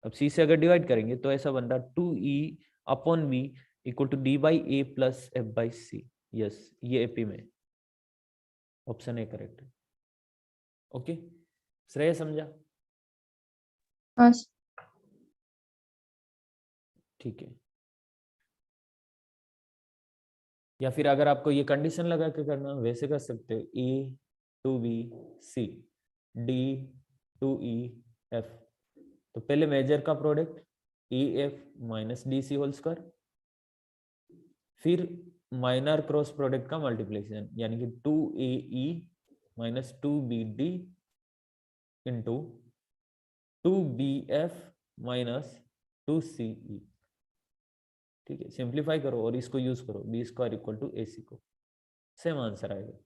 अब सी से अगर डिवाइड करेंगे तो ऐसा बन रहा 2e upon b equal to D by a plus f by c. Yes, ये एपी में ऑप्शन ए करेक्ट है। ओके श्रेय समझा? हाँ सर। ठीक है, या फिर अगर आपको ये कंडीशन लगा के करना वैसे कर सकते हो, A to B C D to E F. तो पहले मेजर का product E F minus D C whole square, फिर माइनर क्रॉस प्रोडक्ट का मल्टीप्लिकेशन, यानी कि 2ae minus 2bd into 2bf minus 2ce। ठीक है, सिंप्लीफाई करो और इसको यूज करो, B square equal to A सी को, सेम आंसर आएगा।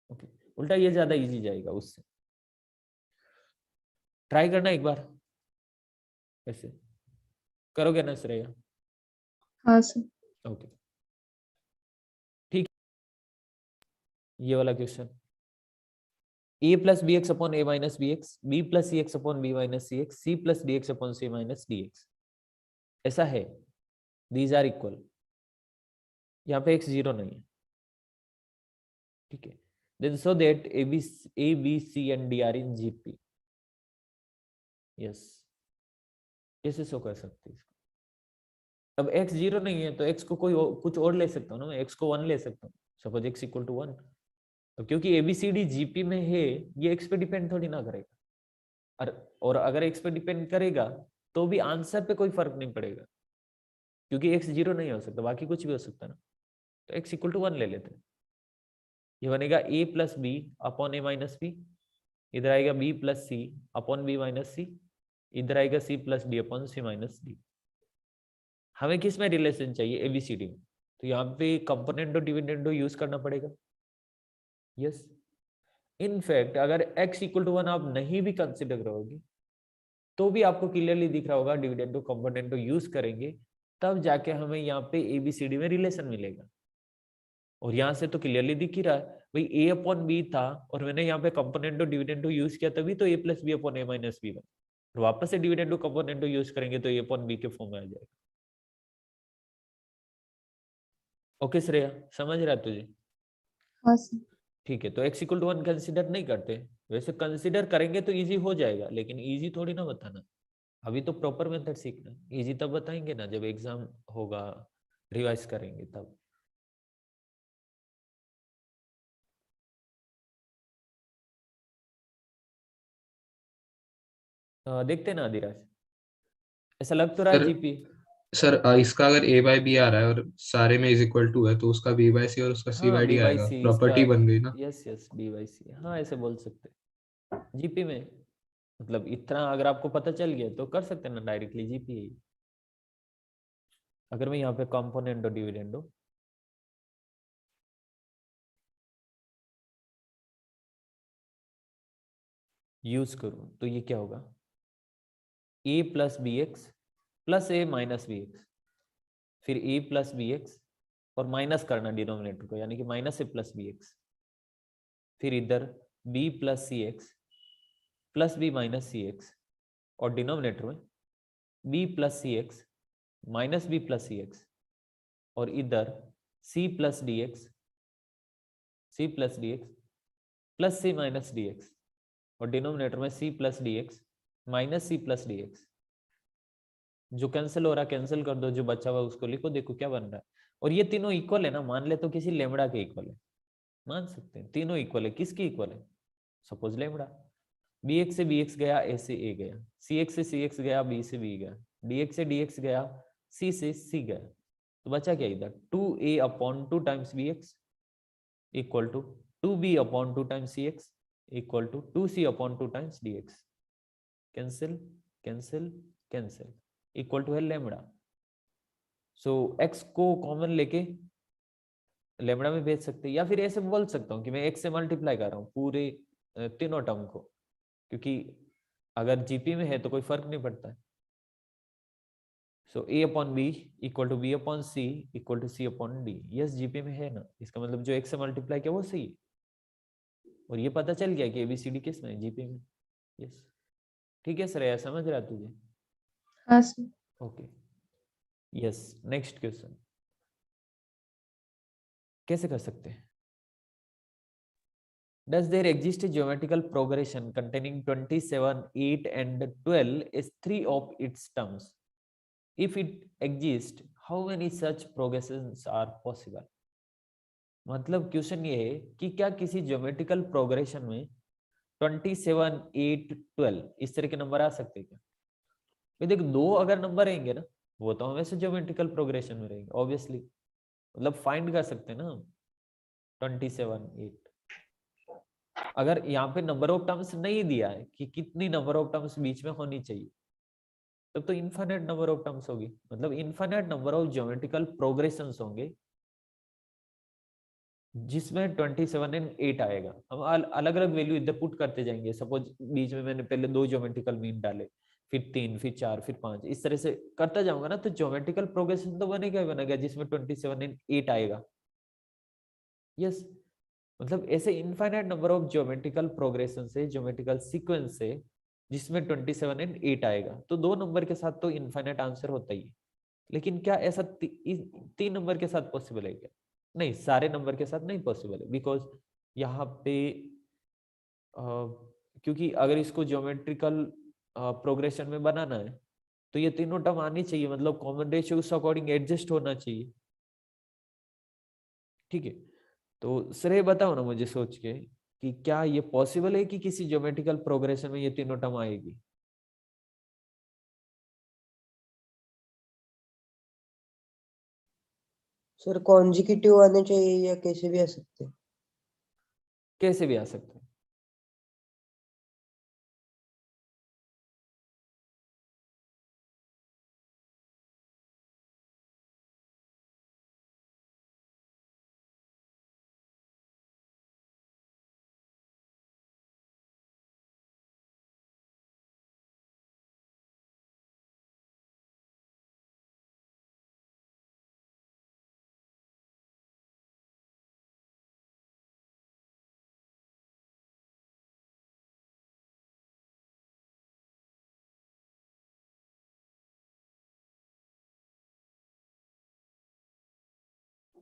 ओके, उल्टा ये ज्यादा इजी जाएगा उससे। ट्राई करना एक बार, ऐसे करोगे ना श्रेया? हाँ सर। ओके ठीक। ये वाला question, a plus B x upon A minus B x, b plus C x upon b minus C x, C plus D x upon c minus D x, ऐसा है। These are equal. यहाँ पे x zero नहीं है, ठीक है। Then so that a b c and d are in GP. Yes, कैसे show कर सकते हैं इसको? अब x जीरो नहीं है तो x को कुछ और ले सकता हूँ ना, मैं x को 1 ले सकता हूँ, सपोज x इक्वल टू 1। तो क्योंकि एबीसीडी जीपी में है, ये x पे डिपेंड थोड़ी ना करेगा। और अगर x पे डिपेंड करेगा तो भी आंसर पे कोई फर्क नहीं पड़ेगा, क्योंकि x जीरो नहीं हो सकता, बाकी कुछ भी हो सकता है ना। तो x इक्वल टू 1 ले लेते हैं। ये बनेगा a plus b upon A minus b, इधर आएगा b plus c upon b minus c, इधर आएगा c plus d upon c minus d. हमें किस में रिलेशन चाहिए? एबीसीडी में। तो यहाँ पे कंपोनेंटो डिविडेंडो यूज करना पड़ेगा। यस, इनफैक्ट अगर x इक्वल टू 1 आप नहीं भी कंसिडर करोगे तो भी आपको क्लियरली दिख रहा होगा, डिविडेंडो कंपोनेंटो यूज करेंगे तब जाके हमें यहाँ पे एबीसीडी में रिलेशन मिलेगा। और यहाँ से तो क्लियरली दिख ही रहा है भाई, a अपॉन बी था और मैंने यहाँ पे कंपोनेंटो डिविडेंडो यूज किया, तभी तो a plus b upon A minus b बना। और वापस से डिविडेंडो कंपोनेंटो यूज करेंगे तो a अपॉन बी के फॉर्म में आ जाएगा। ओके श्रेया, समझ रहा है तुझे? हाँ सर। ठीक है, तो x इक्वल टू 1 कंसिडर नहीं करते, वैसे कंसिडर करेंगे तो इजी हो जाएगा, लेकिन इजी थोड़ी ना बताना। अभी तो प्रॉपर मेथड सीखना, इजी तब बताएंगे ना जब एग्जाम होगा, रिवाइज करेंगे तब। देखते ना आदिराज, ऐसा लग तो रहा है सर जीपी। सर इसका अगर a बाय बी आ रहा है और सारे में इज इक्वल टू है तो उसका b बाय सी और उसका c हाँ बाय डी बी बाई आएगा, सी इसका, प्रॉपर्टी बन गई ना। यस यस बी बाई सी, हाँ ऐसे बोल सकते जीपी में। मतलब इतना अगर आपको पता चल गया तो कर सकते हैं ना डायरेक्टली जीपी। अगर मैं यहाँ पे कंपोनेंटो डिविडेंडो यूज करूं तो ये क्या होगा? a plus B X plus A minus B X, फिर a प्लस बी एक्स और माइनस करना डिनोमिनेटर को, यानी कि minus A plus B X, फिर इधर b प्लस सी एक्स प्लस बी माइनस सी एक्स, और डिनोमिनेटर में b प्लस सी एक्स माइनस बी प्लस सी एक्स, और इधर c प्लस डी एक्स, सी plus D X plus C minus D X, और denominator में c plus D x minus c plus D x. जो cancel हो रहा है cancel कर दो, जो बचा हुआ उसको लिखो, देखो क्या बन रहा है। और ये तीनों इक्वल है ना, मान ले तो किसी लेमड़ा के इक्वल है, मान सकते हैं तीनों इक्वल है। किसकी इक्वल है? Suppose lambda. बी एक्स से बी एक्स गया, ए से ए गया, सी एक्स से सी एक्स गया, बी से बी गया, डी एक्स से डी एक्स गया, सी से सी गया। तो बचा क्या इधर? 2a upon 2 times b x equal to 2b upon 2 times c x equal to 2c upon 2 times d x. Cancel cancel cancel, equal to है लेमड़ा। सो x को कॉमन लेके लेमड़ा में भेज सकते हैं, या फिर ऐसे बोल सकता हूँ कि मैं x से मल्टीप्लाई कर रहा हूँ पूरे तीनों टर्म को, क्योंकि अगर जीपी में है तो कोई फर्क नहीं पड़ता है। So a upon b equal to b upon c equal to c upon d. Yes GP में है ना, इसका मतलब जो x से मल्टीप्लाई किया वो सही है। और ये पता चल गया कि एबीसीडी किस में? जीपी में। यस ठीक है श्रेया, समझ रहा तुझे? हाँ sir. Okay yes, next question कैसे कर सकते हैं? Does there exist a geometrical progression containing 27, 8 and 12 as three of its terms? If it exists, how many such progressions are possible? मतलब क्वेश्चन ये है कि क्या किसी ज्योमेट्रिकल प्रोग्रेशन में 27, 8, 12 इस तरह के नंबर आ सकते हैं क्या? ये देख, दो अगर नंबर रहेंगे ना वो तो हमेशा ज्योमेट्रिकल प्रोग्रेशन में रहेंगे ऑब्वियसली, मतलब फाइंड कर सकते हैं ना हम 27, 8। अगर यहाँ पे नंबर ऑफ टर्म्स नहीं दिया है कि कितनी नंबर ऑफ टर्म्स बीच में होनी चाहिए, तब तो इनफाइनाइट नंबर ऑफ टर्म्स होगी, मतलब infinite number of geometrical progressions होंगे जिसमें 27 एंड 8 आएगा। हम अलग अलग वैल्यू इधर पुट करते जाएंगे। सपोज बीच में मैंने पहले 2 ज्योमेट्रिकल मीन डाले, फिर 3, फिर 4, फिर 5, इस तरह से करता जाऊंगा ना, तो ज्योमेट्रिकल प्रोग्रेशन तो बनेगा ही बनेगा जिसमें 27 एंड 8 आएगा। यस, मतलब ऐसे infinite number of geometrical progression से, ज्योमेट्रिकल सीक्वेंस से जिसमें 27 एंड 8 आएगा। तो 2 नंबर के साथ तो इनफाइनाइट आंसर होता ही है, लेकिन क्या ऐसा 3 नंबर के साथ पॉसिबल है क्या? नहीं, सारे नंबर के साथ नहीं पॉसिबल है, बिकॉज यहाँ पे क्योंकि अगर इसको ज्योमेट्रिकल प्रोग्रेशन में बनाना है तो ये तीनों टर्म आनी चाहिए, मतलब कॉमन रेशियो उस अकॉर्डिंग एडजस्ट होना चाहिए। ठीक है, तो श्रेय बताओ ना मुझे सोच के कि क्या ये पॉसिबल है कि किसी ज्योमेट्रिकल प्रोग्रेशन में ये तीनों टर्म आएगी? सर कॉन्जिक्यूटिव आने चाहिए या कैसे भी आ सकते हैं? कैसे भी आ सकते हैं।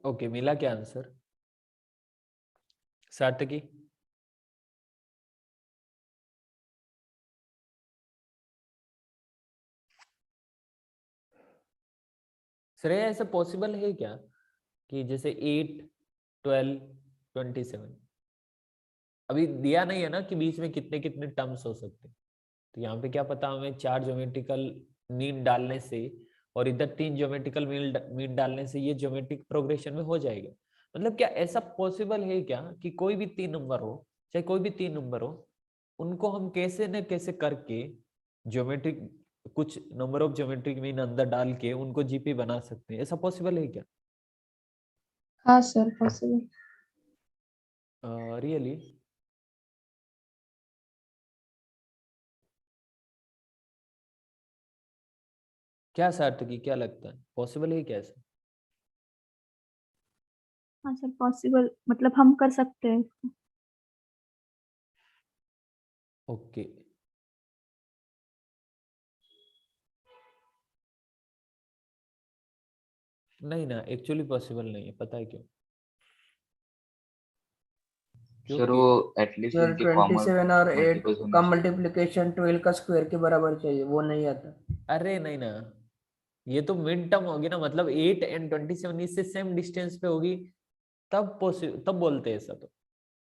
ओके, मिला क्या आंसर सार्थकी? श्रेय ऐसा पॉसिबल है क्या कि जैसे 8, 12, 27 अभी दिया नहीं है ना कि बीच में कितने कितने टर्म्स हो सकते हैं, तो यहाँ पे क्या पता हमें 4 ज्योमेट्रिकल मीन डालने से और इधर 3 ज्योमेट्रिकल मीन डालने से ये ज्योमेट्रिक प्रोग्रेशन में हो जाएगा। मतलब क्या ऐसा पॉसिबल है क्या कि कोई भी 3 नंबर हो, चाहे कोई भी 3 नंबर हो, उनको हम कैसे न कैसे करके ज्योमेट्रिक कुछ नंबर ऑफ ज्योमेट्रिक मीन अंदर डाल के उनको जीपी बना सकते हैं? ऐसा पॉसिबल है क्या? हाँ सर, पॉसिबल। रियली? क्या सार्थकी, क्या लगता है पॉसिबल है क्या ऐसा? हाँ सर, पॉसिबल, मतलब हम कर सकते हैं इसको। ओके, नहीं ना, एक्चुअली पॉसिबल नहीं है, पता है क्यों? सर क्योंकि वो एटलीस्ट सर इनके 27 और 8 मल्टीपल्स होने का चाहिए। मल्टीप्लिकेशन 12 का स्क्वायर के बराबर चाहिए, वो नहीं आता। अरे नहीं ना, ये तो मिड टर्म होगी ना, मतलब 8 एंड 27 इससे सेम डिस्टेंस पे होगी, तब पॉसिबल, तब बोलते हैं ऐसा। तो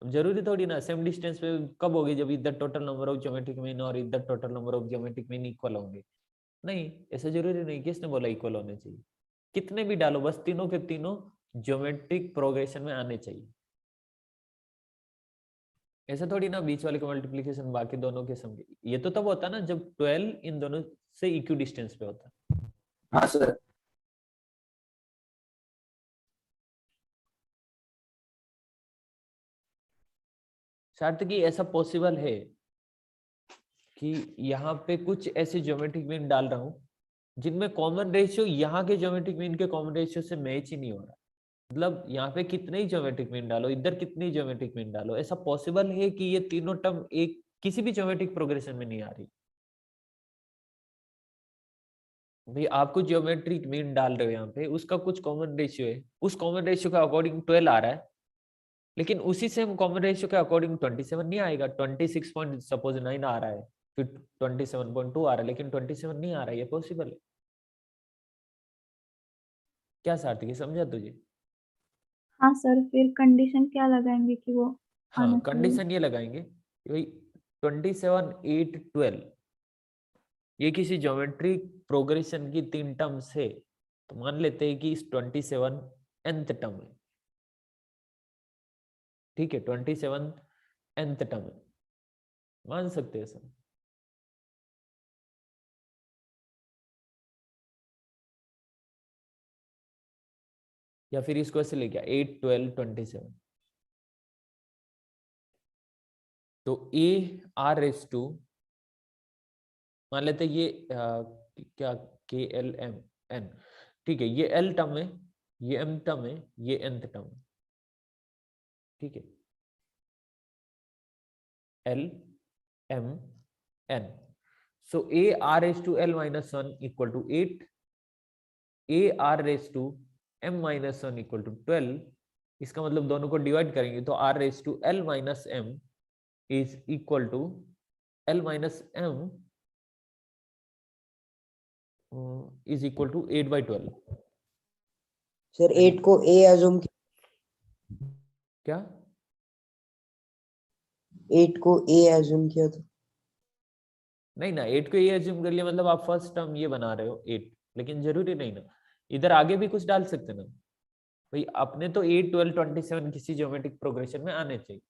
जरूरी थोड़ी ना सेम डिस्टेंस पे कब होगी, जब इधर total number of geometric mean और इधर total number of geometric mean equal होंगे। नहीं, ऐसा जरूरी नहीं। किसने बोला इक्वल होने चाहिए? कितने भी डालो, बस तीनों के तीनों ज्योमेट्रिक प्रोग्रेशन में आने चाहिए। ऐसा थोड़ी ना बीच वाले का मल्टीप्लिकेशन बाकी दोनों के सम, ये तो तब होता ना जब 12 इन दोनों से इक्वी डिस्टेंस पे होता। हाँ सर। सार्थकी ऐसा पॉसिबल है कि यहाँ पे कुछ ऐसे ज्योमेट्रिक मीन डाल रहा हूँ जिनमें कॉमन रेशियो यहाँ के ज्योमेट्रिक मीन के कॉमन रेशियो से मैच ही नहीं हो रहा। मतलब यहाँ पे कितने ही ज्योमेट्रिक मीन डालो, इधर कितने ही ज्योमेट्रिक मीन डालो, ऐसा पॉसिबल है कि ये तीनों टर्म एक किसी भी ज्योमेट्रिक प्रोग्रेशन में नहीं आ रही। भाई आप कुछ ज्योमेट्रिक मीन डाल रहे हो यहाँ पे, उसका कुछ कॉमन रेशियो है, उस कॉमन रेशियो के अकॉर्डिंग 12 आ रहा है, लेकिन उसी सेम कॉमन रेशियो के अकॉर्डिंग 27 नहीं आएगा। 26 पॉइंट सपोज 9 आ रहा है, फिर 27.2 आ रहा है, लेकिन 27 नहीं आ रहा है। ये पॉसिबल है क्या सार्थकी, समझा तुझे? हाँ सर, फिर कंडीशन क्या लगाएंगे कि वो आना हाँ, चाहिए? कंडीशन ये लगाएंगे कि भाई 27, 8, 12 ये किसी ज्योमेट्रिक प्रोग्रेशन की 3 टर्म्स है, तो मान लेते हैं कि इस 27 nth टर्म है। ठीक है, 27 nth टर्म है, मान सकते हैं सर। या फिर इसको ऐसे लेके 8, 12, 27 तो a r रेस टू, मान लेते हैं ये क्या के एल एम एन, ठीक है, ये l टर्म है, ये m टर्म है, ये nth टर्म है, ठीक है, l m n. So a r raised to l minus 1 equal to 8, a r raised to m minus 1 equal to 12. इसका मतलब दोनों को डिवाइड करेंगे तो r raised to l minus m is equal to l minus m is equal to 8 by 12. Sir 8 को a assume क्या 8 को a assume किया था। नहीं ना, 8 को ये अज्यूम कर लिया मतलब आप फर्स्ट टर्म ये बना रहे हो 8, लेकिन जरूरी नहीं ना, इधर आगे भी कुछ डाल सकते ना भाई, अपने तो 8 12 27 किसी ज्योमेट्रिक प्रोग्रेशन में आने चाहिए।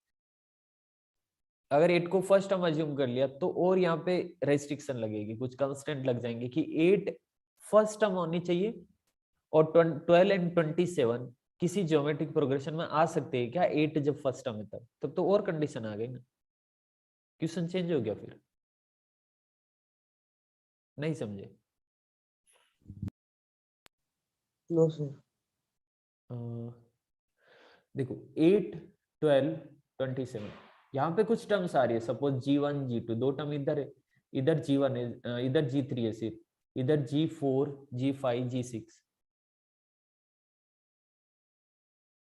अगर 8 को फर्स्ट टर्म अज्यूम कर लिया तो और यहाँ पे रेस्ट्रिक्शन लगेगी, कुछ कंस्टेंट लग जाएंगे कि 8 फर्स्ट टर्म होनी चाहिए और 12 एंड 27 किसी ज्योमेट्रिक प्रोग्रेशन में आ सकते हैं क्या, 8 जब फर्स्ट टर्म है तब तो और कंडीशन आ गई ना, क्वेश्चन चेंज हो गया फिर, नहीं समझे? No sir. देखो 8 12 27 यहाँ पे कुछ टर्म्स आ रही है, सपोज G1 G2 दो टर्म इधर है, इधर G1 है, इधर G3 है सिर्फ, इधर G4 G5 G6,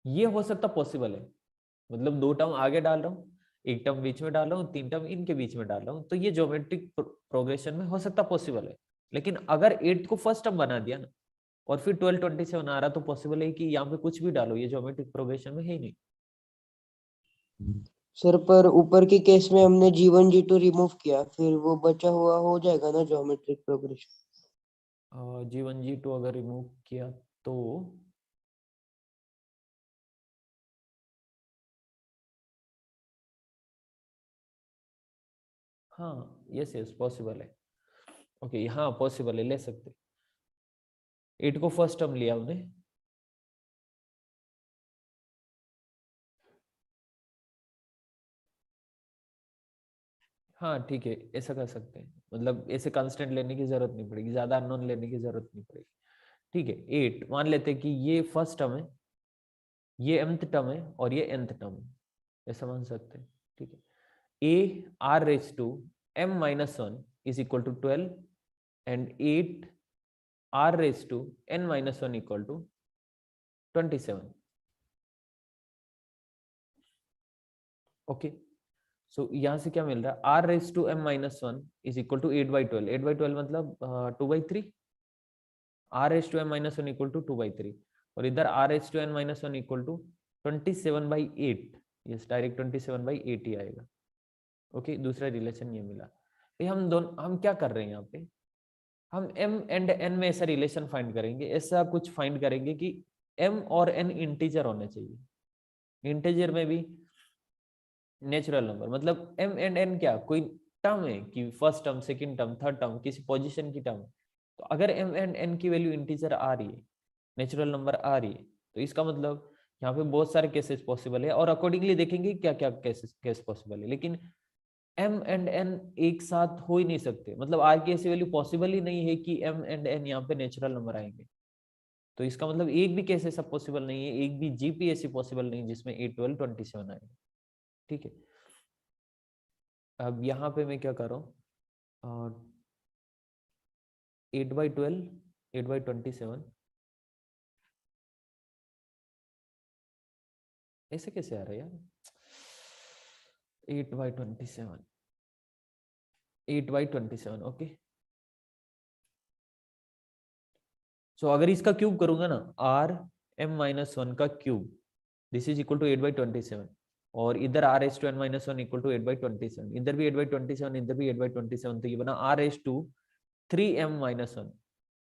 ये हो सकता पॉसिबल है, मतलब दो टर्म आगे डाल रहा हूँ, एक टर्म बीच में डाल रहा हूँ, तीन टर्म इनके बीच में डाल रहा हूँ, तो ये ज्योमेट्रिक प्रोग्रेशन में हो सकता पॉसिबल है। लेकिन अगर 8 को फर्स्ट टर्म बना दिया ना और फिर 12 27 आ रहा तो पॉसिबल है कि यहाँ पे कुछ भी डालो, ये ज्योमेट्रिक प्रोग्रेशन में है ही नहीं। सर पर ऊपर के केस में हमने G1 G2 रिमूव किया, फिर वो बचा हुआ हो जाएगा ना ज्योमेट्रिक प्रोग्रेशन। G1 G2 अगर रिमूव किया तो हाँ यस यस पॉसिबल है, ओके हाँ पॉसिबल है, ले सकते। 8 को फर्स्ट टर्म लिया हमने, हाँ ठीक है ऐसा कर सकते हैं, मतलब ऐसे कांस्टेंट लेने की जरूरत नहीं पड़ेगी, ज्यादा अननोन लेने की जरूरत नहीं पड़ेगी, ठीक है। 8 मान लेते हैं कि ये फर्स्ट टर्म है, ये mth टर्म है और ये nth टर्म है, ऐसा मान सकते हैं, ठीक है। a r raised to m minus 1 is equal to 12 and 8 r raised to n minus 1 equal to 27, okay. सो यहाँ से क्या मिल रहा है, r raised to m minus 1 is equal to 8 by 12, 8 by 12 मतलब 2 by 3, r raised to m minus 1 equal to 2 by 3 और इधर r raised to n minus 1 equal to 27 by 8, yes direct 27 by 8 ही आएगा, okay. दूसरा relation ये मिला। हम क्या कर रहे हैं यहाँ पे, हम m एंड n में ऐसा रिलेशन फाइंड करेंगे, ऐसा कुछ फाइंड करेंगे कि m और n इंटीजर होने चाहिए, इंटीजर में भी नेचुरल नंबर, मतलब m एंड n क्या कोई टर्म है कि first term second term third term किसी पोजीशन की टर्म, तो अगर m एंड n की वैल्यू इंटीजर आ रही है, नेचुरल नंबर आ रही है, तो इसका मतलब यहाँ पे बहुत सारे केसेस पॉसिबल है और अकॉर्डिंगली देखेंगे क्या क्या केस पॉसिबल है। लेकिन m एंड n एक साथ हो ही नहीं सकते, मतलब r की ऐसी वैल्यू पॉसिबल ही नहीं है कि m एंड n यहाँ पे नेचुरल नंबर आएंगे, तो इसका मतलब एक भी केस ऐसा पॉसिबल नहीं है, एक भी जीपी ऐसी पॉसिबल नहीं जिसमें 8 12 27 आएगा, ठीक है। अब यहाँ पे मैं क्या कर रहा हूँ, 8 by 12 8 by 27 ऐसे कैसे आ रहा है यार, 8 by 27 8 by 27, ओके। सो अगर इसका क्यूब करूंगा ना, r m minus 1 का cube, this is equal to 8 by 27 और इधर r raised to n minus 1 equal to 8 by 27, इधर भी 8 by 27 इधर भी 8 by 27, तो ये बना r raised to 3m minus 1,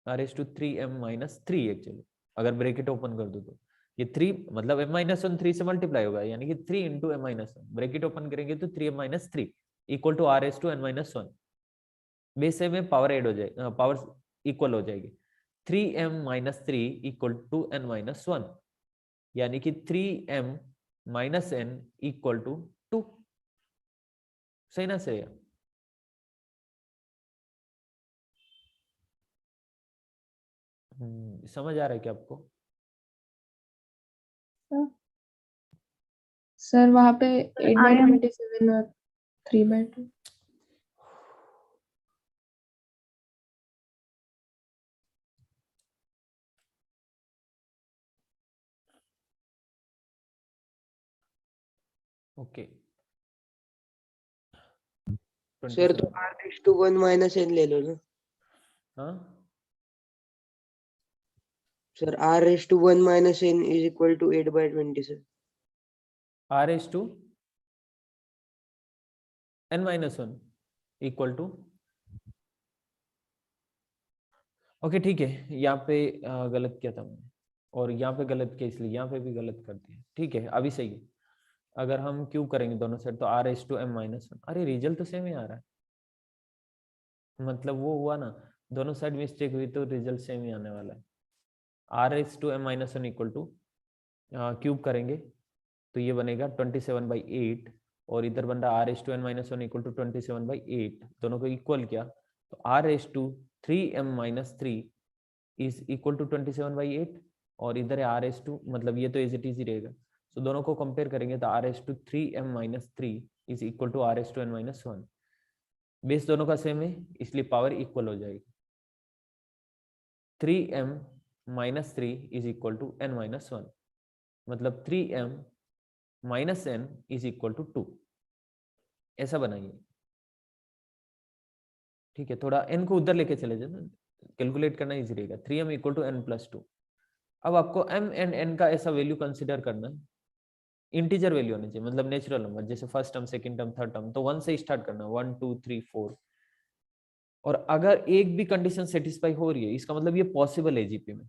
r raised to 3m minus 3 actually, अगर ब्रैकेट ओपन कर दो तो ये 3 मतलब m minus 1 3 से मल्टीप्लाई होगा, यानी कि 3 into m minus 1, bracket open करेंगे तो 3m minus 3 equal to r raised to n minus 1, base में पावर ऐड हो जाएगी, पावर इक्वल हो जाएगी, 3m minus 3 equal to n minus 1, यानी कि 3m minus n equal to 2, सही ना श्रेया? समझ आ रहा है क्या आपको? सर वहाँ पे 8/27 और 3/2। ओके सर तो r/1 माइनस n ले लो ना। हाँ sir r/1 minus n is equal to 8/27। r is to n-1 equal to, okay ठीक है, यहाँ पे गलत किया था मैंने, और यहाँ पे गलत किया इसलिए यहाँ पे भी गलत कर दिया। ठीक है अभी सही है। अगर हम क्यूब करेंगे दोनों साइड तो r/m-1, अरे रिजल्ट तो सेम ही आ रहा है, मतलब वो हुआ ना, दोनों साइड मिस्टेक हुई तो रिजल्ट सेम ही आने वाला है। r/m-1 इक्वल टू क्यूब करेंगे तो ये बनेगा 27/8, और इधर बन रहा r/n-1 इक्वल टू 27/8, दोनों को इक्वल किया तो r/3m-3 इज इक्वल टू 27/8, और इधर है r/, मतलब ये तो एज इट इज ही रहेगा। तो दोनों को कंपेयर करेंगे तो r/3m-3 is equal to r/n-1। Base दोनों का सेम है इसलिए पावर इक्वल हो जाएगी। 3m-3 is equal to n-1, मतलब 3m-n इज इक्वल टू 2, ऐसा बनाइए। ठीक है, थोड़ा n को उधर लेके चले जाए, कैलकुलेट करना इजी रहेगा। 3m equal to n+2। अब आपको m एंड n का ऐसा वैल्यू कंसिडर करना है, इंटीजर वैल्यू होनी चाहिए, मतलब नेचुरल नंबर, जैसे first term, second term, third term, तो 1 से स्टार्ट करना, 1 2 3 4। और अगर एक भी कंडीशन सेटिस्फाई हो रही है इसका मतलब ये पॉसिबल है जीपी में।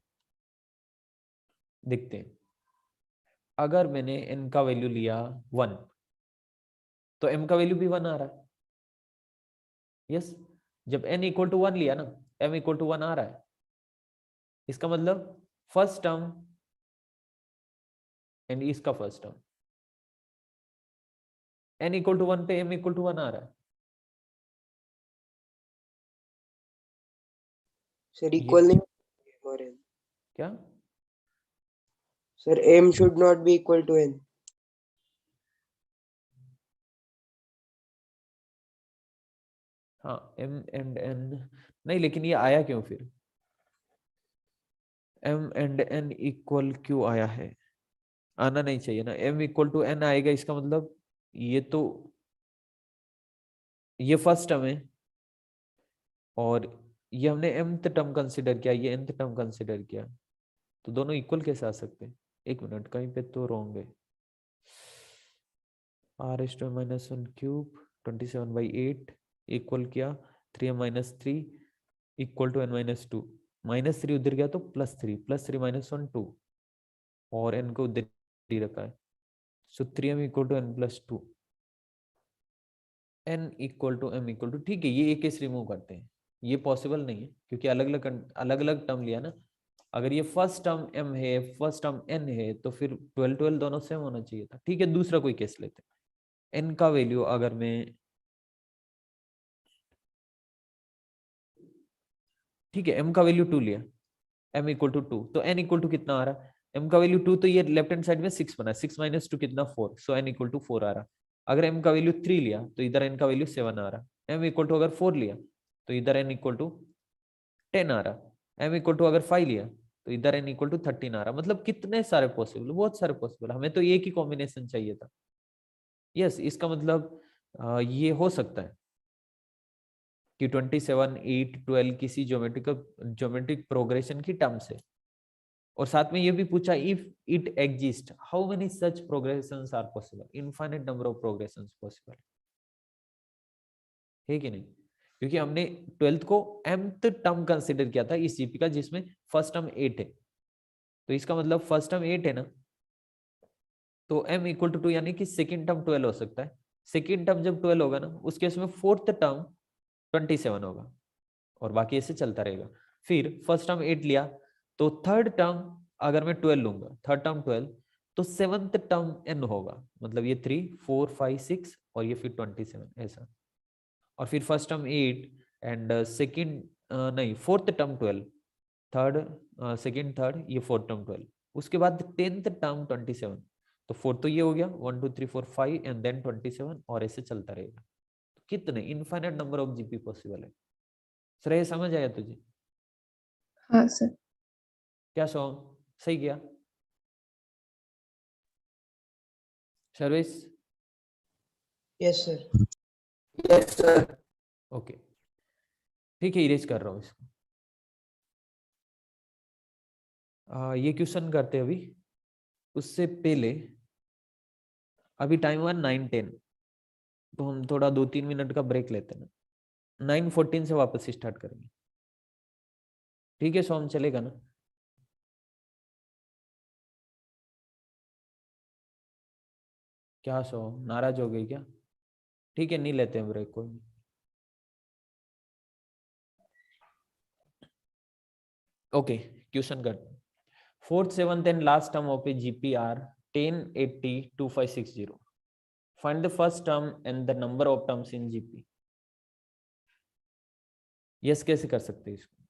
देखते हैं, अगर मैंने n का वैल्यू लिया 1 तो m का वैल्यू भी 1 आ रहा है। यस, जब n इक्वल टू 1 लिया ना, m इक्वल टू 1 आ रहा है, इसका मतलब फर्स्ट टर्म एंड इसका first term, n equal to 1 पे m इक्वल टू 1 आ रहा है। सर इक्वल नहीं और n, क्या? Sir m should not be equal to n। हाँ m एंड n नहीं, लेकिन ये आया क्यों फिर? m एंड n इक्वल क्यों आया है? आना नहीं चाहिए ना, m इक्वल टू n आएगा, इसका मतलब ये तो ये फर्स्ट टर्म है और ये हमने mth टर्म कंसिडर किया, ये nth टर्म कंसिडर किया, तो दोनों इक्वल कैसे आ सकते हैं? एक मिनट, कहीं पे तो रॉन्ग है। r/-1 क्यूब 27/8 इक्वल किया 3m-3 इक्वल टू n-2, -3 उधर गया तो +3 +3 - 1 2, और n को उधर ही रखा है, so 3m equal to n+2, n equal to m equal to, ठीक है ये एक केस रिमूव करते हैं, ये पॉसिबल नहीं है क्योंकि अलग अलग टर्म लिया ना। अगर ये फर्स्ट टर्म m है, फर्स्ट टर्म n है, तो फिर 12 दोनों सेम होना चाहिए था। ठीक है, दूसरा कोई केस लेते हैं। n का वैल्यू अगर मैं, ठीक है m का वैल्यू 2 लिया, m इक्वल टू 2, तो n इक्वल टू कितना आ रहा है? m का वैल्यू 2, तो ये लेफ्ट हैंड साइड में 6 बना, 6 - 2 कितना 4, सो n इक्वल टू 4 आ रहा। अगर m का वैल्यू 3 लिया तो इधर n का वैल्यू 7 आ रहा। m इक्वल टू अगर 4 लिया तो इधर n इक्वल टू 10 आ रहा। m इक्वल टू अगर 5 लिया तो इधर n इक्वल टू 13 आ रहा। मतलब कितने सारे पॉसिबल, बहुत सारे पॉसिबल, हमें तो एक ही कॉम्बिनेशन चाहिए था। यस, इसका मतलब ये हो सकता है कि 27 8 12 किसी ज्योमेट्रिक प्रोग्रेशन की टर्म से, और साथ में ये भी पूछा if it exist how many such progressions are possible, infinite number of progressions possible है कि नहीं? क्योंकि हमने 12th को mth टर्म कंसीडर किया था इस जीपी का, जिसमें फर्स्ट टर्म 8 है, तो इसका मतलब फर्स्ट टर्म 8 है ना, तो m इक्वल टू 2, यानी कि सेकेंड टर्म 12 हो सकता है। सेकेंड टर्म जब 12 होगा ना, उस केस में फोर्थ टर्म 27 होगा, और बाकी ऐसे चलता रहेगा। फिर फर्स्ट टर्म 8 लिया तो थर्ड टर्म अगर मैं 12 लूंगा, थर्ड टर्म 12, तो सेवंथ टर्म n होगा, मतलब ये 3 4 5 6 और ये फिर 27 ऐसा, और फिर फर्स्ट टर्म 8 एंड सेकंड नहीं fourth term 12, third second third ये फोर्थ टर्म 12, उसके बाद 10th टर्म 27, तो फोर्थ तो ये हो गया 1 2 3 4 5 एंड देन 27 और ऐसे चलता रहेगा। तो कितने infinite number of GP possible है। सर ये समझ आया तुझे? हाँ सर। क्या सोम सही किया? Service yes sir. Yes sir. Okay ठीक है, इरेज कर रहा हूँ इसको। ये क्वेश्चन करते हैं अभी, उससे पहले अभी टाइम हुआ 9:10, तो हम थोड़ा 2-3 मिनट का ब्रेक लेते हैं ना, 9:14 से वापस स्टार्ट करेंगे। ठीक है सोम, चलेगा ना? क्या सोम नाराज हो गई क्या? ठीक है नहीं लेते हैं ब्रेक कोई। ओके क्वेश्चन करते हैं। 4th 7th and last term of a GP are 10 80 2560, find the first term and the number of terms in GP. Yes कैसे कर सकते हैं इसको?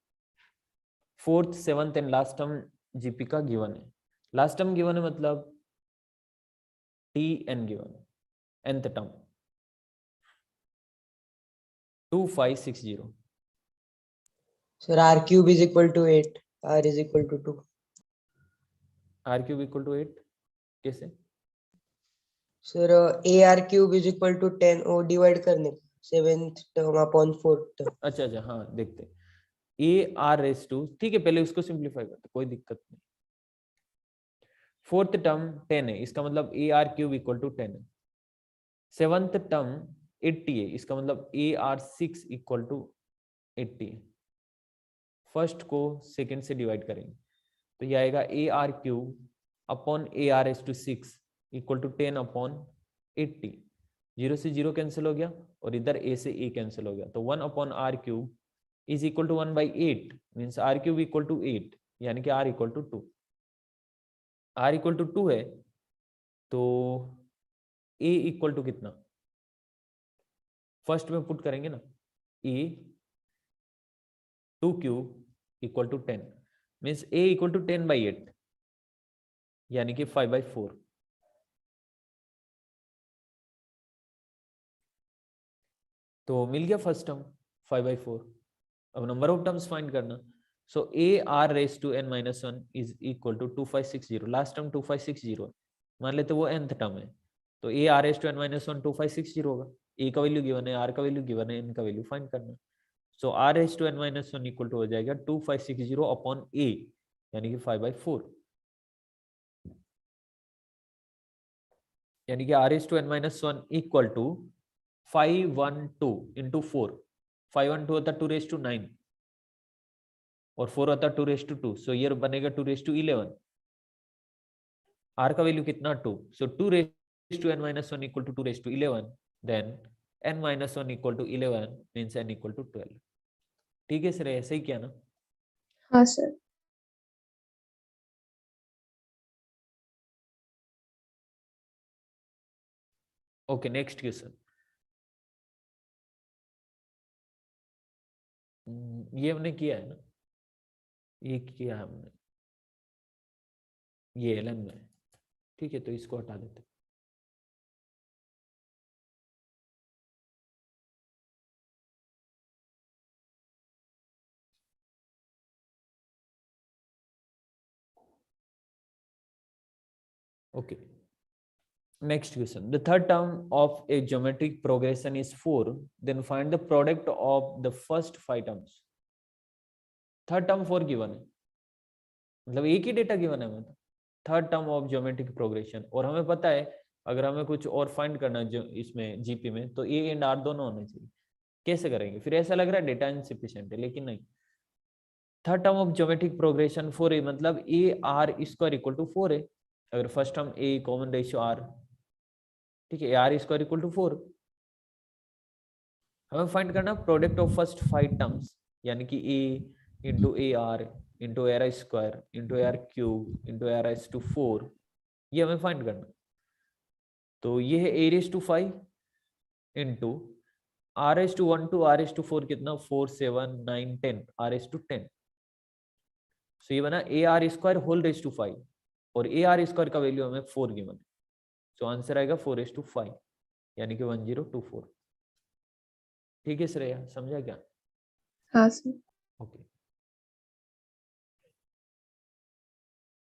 4th 7th and last term GP का गिवन है, लास्ट टर्म गिवन है मतलब टी एन गिवन है, nth term 2560। Sir r cube is equal to 8, r is equal to 2। R cube equal to 8 कैसे? Sir A R cube is equal to 10 ओ divide करने का 7th term upon 4th term. अच्छा अच्छा हाँ देखते, ए R raise to, ठीक है पहले उसको सिंप्लीफाई करते, कोई दिक्कत नहीं। 4th टर्म 10 है, इसका मतलब a are cube equal to 10 है। 7th टर्म 80 है, इसका मतलब ए आर 6 इक्वल टू 80 है। फर्स्ट को सेकंड से डिवाइड करेंगे तो ये आएगा a are cube upon a R S to 6 equal to 10 upon 80। 0 से 0 कैंसिल हो गया और इधर ए से ए कैंसिल हो गया, तो 1 upon r cube is equal to 1/8, means r cube equal to 8, यानी कि r equal to 2। R equal to 2 है तो ए इक्वल टू कितना, फर्स्ट में पुट करेंगे ना, a 2 cube equal to 10, means a equal to 10/8 यानी कि 5/4। तो मिल गया फर्स्ट टर्म 5/4। अब नंबर ऑफ टर्म्स फाइंड करना, so A R raise to n minus 1 is equal to 2560, last term 2560 मान लेते वो nth टर्म है, तो A R raise to n minus 1 2560 होगा। ए का वैल्यू गिवन है, आर का वैल्यू गिवन है, एन का वैल्यू फाइंड करना। So R raise to n minus 1 equal to हो जाएगा 2560 अपॉन ए यानी कि 5/4, यानी कि r raise to n minus 1 equal to 512 into 4, 512 होता 2 रेस टू 9 और 4 होता 2 रेस टू 2, सो ये बनेगा 2 रेस टू 11। आर का वैल्यू कितना 2, so 2 raise to n minus 1 equal to 2 raise to 11, then n minus 1 equal to 11 means n equal to 12। ठीक है sir ऐसे ही किया ना? हाँ सर। Okay next question. ये हमने किया है ना, ये किया हमने, ये एलन में, ठीक है तो इसको हटा देते। Okay. Next question. The third term of a geometric progression is 4. Then find the product of the first 5 terms. Third term 4 given है, मतलब एक ही डेटा गिवन है, मतलब third term of geometric progression, और हमें पता है अगर हमें कुछ और फाइंड करना है जो इसमें जीपी में तो ए एंड आर दोनों होने चाहिए। कैसे करेंगे? फिर ऐसा लग रहा है डेटा इनसफिशिएंट है, लेकिन नहीं। Third term of geometric progression 4 है, मतलब a are square equal to 4 है। अगर first term a common ratio r, ठीक है, आर स्क्वायर इक्वल टू 4। हमें फाइंड करना प्रोडक्ट ऑफ फर्स्ट 5 टर्म्स, यानी कि A into A R into R square into R cube into R S to 4, ये हमें फाइंड करना। तो ये है A raise to 5 into r⁴ to r⁴ कितना 4 7 9 10 r⁻10। सो ये बना ar² होल रेज टू 5 और ar² का वैल्यू हमें 4 गिवन है। सो आंसर आएगा 4:5 यानी कि 1024। ठीक है श्रेया, समझा क्या? हाँ सर। ओके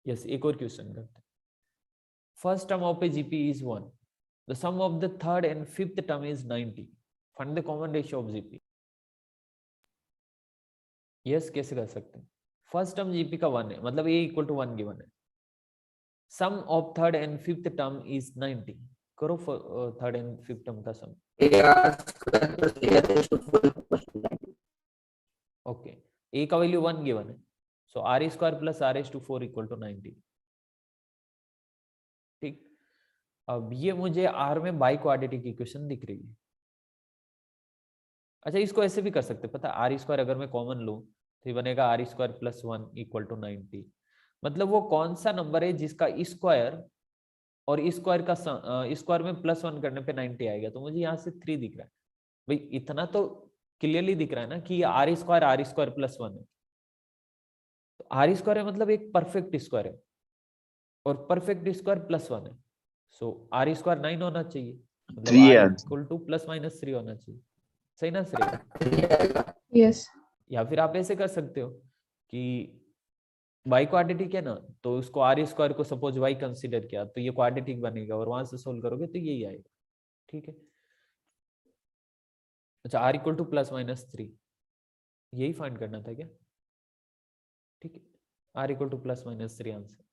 यस, एक और क्वेश्चन करते हैं। First term of a GP is 1, the sum of the third and fifth term is 90, find the common ratio of GP. Yes, कैसे कर सकते हैं? फर्स्ट टर्म जीपी का 1 है, मतलब a = 1 गिवन है। Sum of third and fifth term is 90, करो third and fifth term का सम। ओके, a का वैल्यू 1 गिवन है, सो r² + r⁴ = 90। ठीक, अब ये मुझे r में बाई क्वाड्रेटिक इक्वेशन दिख रही है। अच्छा, इसको ऐसे भी कर सकते, पता r² अगर मैं कॉमन लूं तो ये बनेगा r² + 1 = 90। मतलब वो कौन सा नंबर है जिसका स्क्वायर और स्क्वायर का स्क्वायर में +1 करने पे 90 आएगा। तो मुझे यहाँ से 3 दिख रहा है भाई, इतना तो क्लियरली दिख रहा है ना कि ये r² + 1 है। तो r² है मतलब एक परफेक्ट स्क्वायर है और परफेक्ट स्क्वायर +1 है, सो r² 9 होना चाहिए, मतलब r = ±3 होना चाहिए। सही ना श्रेया? यस। या फिर आप ऐसे कर सकते हो कि बाई क्वाड्रेटिक है ना, तो उसको r² को सपोज y कंसीडर किया तो ये क्वाड्रेटिक बनेगा और वहां से सोल्व करोगे तो यही आएगा। ठीक है, अच्छा r = ±3 यही फाइंड करना था क्या? ठीक है, r = ±3 answer.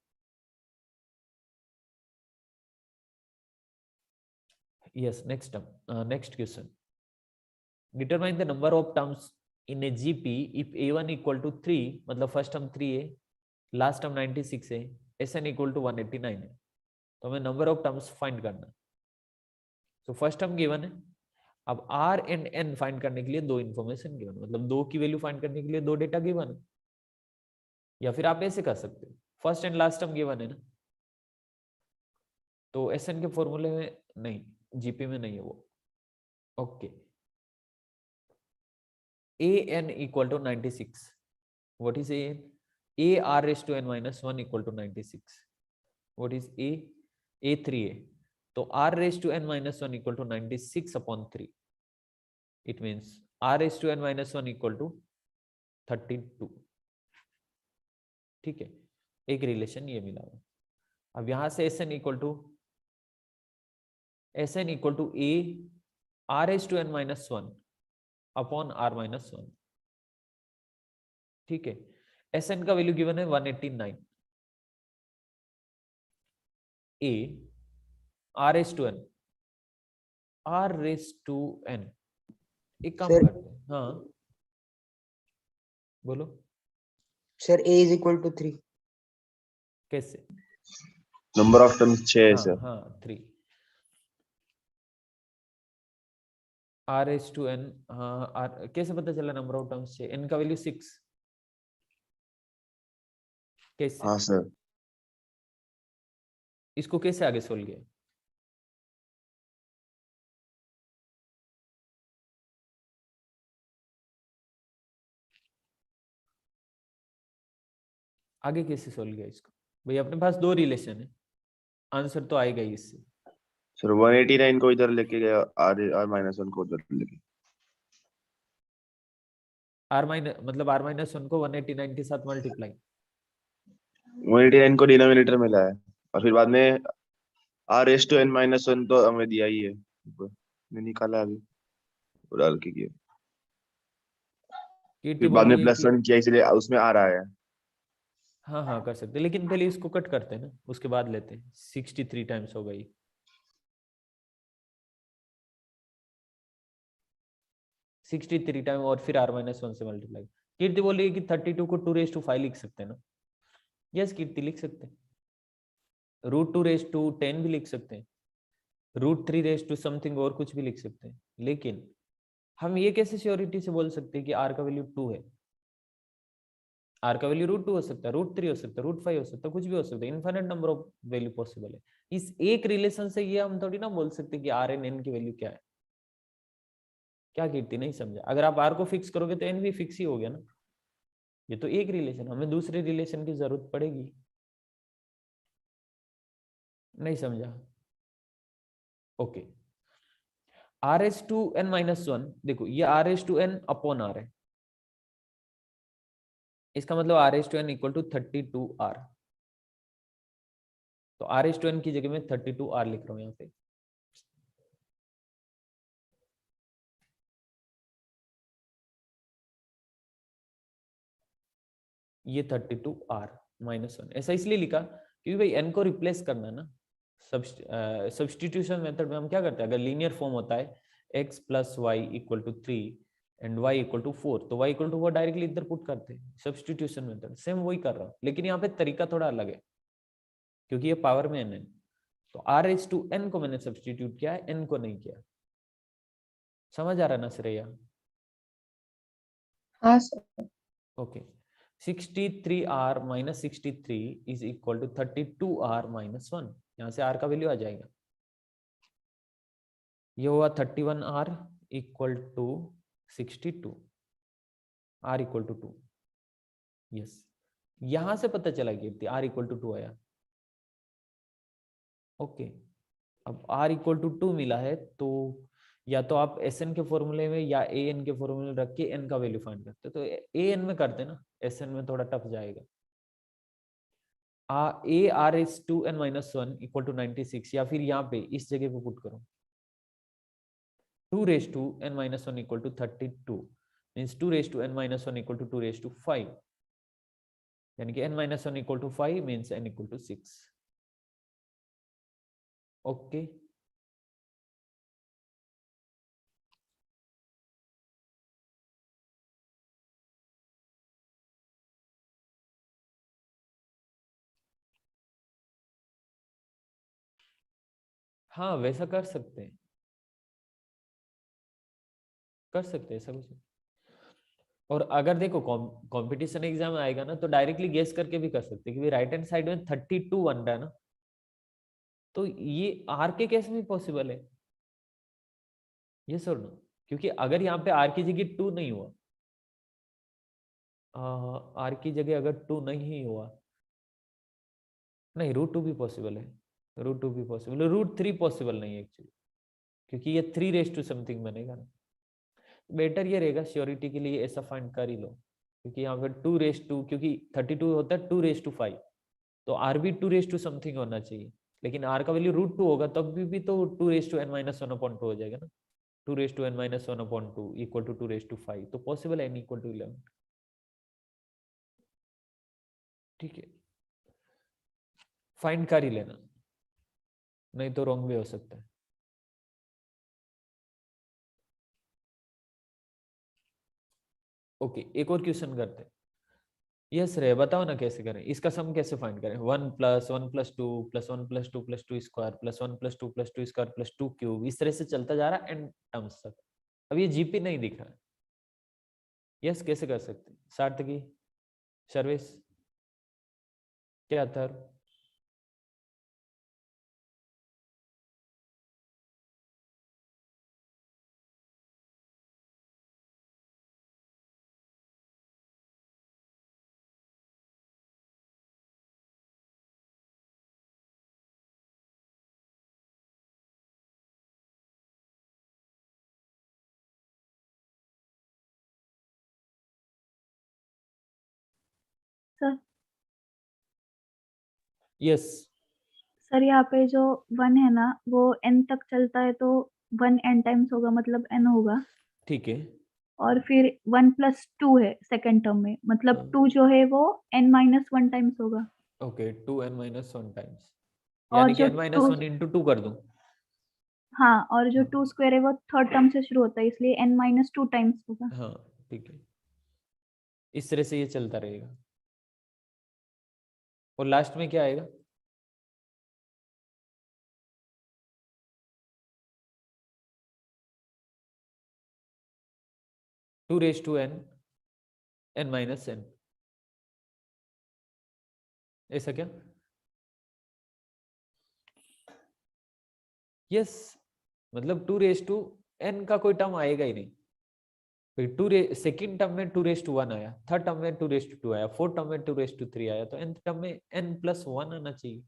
yes, next question, determine the number of terms in a GP if a1 = 3, मतलब फर्स्ट टर्म 3 है, लास्ट टर्म 96 है, sn = 189 है। तो हमें नंबर ऑफ टर्म्स फाइंड करना। तो फर्स्ट टर्म गिवन है, अब r एंड n फाइंड करने के लिए दो इंफॉर्मेशन गिवन, मतलब दो की वैल्यू फाइंड करने के लिए दो डेटा गिवन है। या फिर आप ऐसे कर सकते हो, first and last term given है ना, तो sn के फॉर्मूले में नहीं, जीपी में नहीं है वो। Okay, an = 96, what is an? ar⁻n - 1 = 96, what is a3 है, तो r⁻n - 1 = 96/3, it means r⁻n - 1 = 32। ठीक है, एक रिलेशन ये मिला हुआ। अब यहां से sn = a r⁻n - 1/r-1। ठीक है, sn का वैल्यू गिवन है 189, a r⁻n एक काम Sir- करते हैं, हाँ बोलो सर a = 3। कैसे? नंबर ऑफ टर्म्स 6 है हाँ सर। हाँ 3 r⁻n, हाँ कैसे पता चला नंबर ऑफ टर्म्स 6? n का वैल्यू 6, कैसे? हाँ सर। इसको कैसे आगे सोल्व किया? आगे कैसे सोल्व किया इसको? भाई अपने पास दो रिलेशन है, आंसर तो आएगा ही इससे। सर 189 को इधर लेके गया, r-1 को उधर लेके। मतलब r-1 को 189 के साथ मल्टीप्लाई। 189 को डिनोमिनेटर में लाया और फिर बाद में r⁻n - 1 तो हमें दिया ही है, मैं निकाला अभी वो डाल के किया, कीर्ति फिर बोल बाद में रही है कि +1 किया इसलिए उसमें आ रहा है। हाँ कर सकते, लेकिन पहले इसको कट करते हैं ना, उसके बाद लेते हैं। 63 टाइम्स हो गई, 63 टाइम और फिर r-1 से मल्टीप्लाई। कीर्ति बोल रही है कि 32 को 2⁵5 लिख सकते हैं ना? यस कीर्ति, लिख सकते हैं। √2⁻10 भी लिख सकते हैं, √3 समथिंग और कुछ भी लिख सकते हैं। लेकिन हम ये कैसे श्योरिटी से बोल सकते हैं कि r का वैल्यू 2 है? r का वैल्यू √2 हो सकता है, √3 हो सकता है, √5 हो सकता है, कुछ भी हो सकता है। Infinite number of value possible है। इस एक रिलेशन से ये हम थोड़ी ना बोल सकते कि r एंड n की वैल्यू क्या है। क्या कीर्ति, नहीं समझा? अगर आप आर को फिक्स करोगे तो एन भी फिक्स ही हो गया ना। ये तो एक रिलेशन, हमें दूसरे रिलेशन की जरूरत पड़ेगी। नहीं समझा? Okay, r S to n minus one, देखो ये r S to n upon r है, इसका मतलब r S to n equal to 32 r. तो आर एस टू एन की जगह में 32 आर लिख रहा हूं यहाँ पे। ये 32 आर माइनस वन, ऐसा इसलिए लिखा क्योंकि भाई एन को रिप्लेस करना है ना। सब्सटीट्यूशन मेथड में हम क्या करते हैं, अगर लीनियर फॉर्म होता है x plus y equal to 3 and y equal to 4, तो y इक्वल टू 4 डायरेक्टली इधर पुट करते हैं। सब्सटीट्यूशन मेथड सेम वही कर रहा हूँ, लेकिन यहाँ पे तरीका थोड़ा अलग है क्योंकि ये पावर में n है। तो आर एच टू एन को मैंने सब्सटीट्यूट किया है, n को नहीं किया। समझ आ रहा ना श्रेया? हाँ sir. Okay, 63r minus 63 is equal to 32r minus 1। यहाँ से r का वैल्यू आ जाएगा, ये हुआ 31r equal to 62, r equal to 2। Yes, यहां से पता चला कि r इक्वल टू 2 आया। ओके, अब r इक्वल टू 2 मिला है, तो या तो आप SN के फॉर्मूले में या AN के फॉर्मूले में रख के n का वैल्यू फाइंड करते, तो AN में करते ना, SN में थोड़ा टफ जाएगा। a r is 2n minus 1 equal to 96, या फिर यहाँ पे इस जगह पे पुट करो 2 raised to n minus 1 equal to 32, means 2 raised to n minus 1 equal to 2 raised to 5, यानी कि n minus 1 equal to 5 means n equal to 6। Okay, हाँ वैसा कर सकते हैं, कर सकते हैं ऐसा कुछ। और अगर देखो कंपटीशन एग्जाम आएगा ना, तो डायरेक्टली गेस करके भी कर सकते हैं कि राइट हैंड साइड में 32 बन रहा है ना, तो ये आर के केस में पॉसिबल है, ये सर नो। क्योंकि अगर यहाँ पे आर की जगह 2 नहीं हुआ, आर की जगह अगर 2 नहीं हुआ, नहीं √2 भी पॉसिबल है, √2 भी पॉसिबल है, √3 पॉसिबल नहीं है एक्चुअली, क्योंकि ये 3 रेज टू समथिंग बनेगा ना। बेटर ये रहेगा श्योरिटी के लिए ऐसा फाइंड कर ही लो, क्योंकि यहाँ पे 2 रेज टू, क्योंकि 32 होता है 2 रेज टू 5, तो आर भी 2 रेज टू समथिंग होना चाहिए, लेकिन आर का वैल्यू √2 होगा तब भी तो 2 रेज टू n माइनस 1/2 हो जाएगा ना। 2 raise to n minus 1/2 equal to 2 raise to 5, तो पॉसिबल है n इक्वल टू 11। ठीक है, फाइंड कर ही लेना, नहीं तो रॉन्ग भी हो सकता है। ओके, एक और क्वेश्चन करते हैं। यस रे, बताओ ना कैसे करें, इसका सम कैसे फाइंड करें। 1 + 1 + 2 + 1 + 2 + 2 स्क्वायर + 1 + 2 + 2 स्क्वायर + 2 क्यूब, इस तरह से चलता जा रहा है एंड टर्म्स तक। अब ये जीपी नहीं दिख रहा है। यस, कैसे कर सकते हैं सार्थकी, सर्विस, क्या था? सर यस, सर यहाँ पे जो 1 है ना, वो n तक चलता है, तो 1 n टाइम्स होगा, मतलब n होगा। ठीक है। और फिर 1 + 2 है सेकेंड टर्म में, मतलब 2 जो है वो n - 1 टाइम्स होगा। ओके, 2n - 1 टाइम्स, और यानी कि जो n - 2, 1 × 2 कर दूं। हाँ, और जो 2 स्क्वायर है वो थर्ड टर्म से शुरू होता है, इसलिए n - 2 टाइम्स होगा। हाँ ठीक है, इस तरह से ये चलता रहेगा। और लास्ट में क्या आएगा? To raise to n n-n, ऐसा क्या? यस, मतलब 2 रेज टू n का कोई टर्म आएगा ही नहीं, सेकेंड टर्म में 2 raised to 1 आया, थर्ड टर्म में 2 raised to 2 आया, फोर्थ टर्म में 2 raised to 3 आया, तो nth टर्म में n+1 आना चाहिए,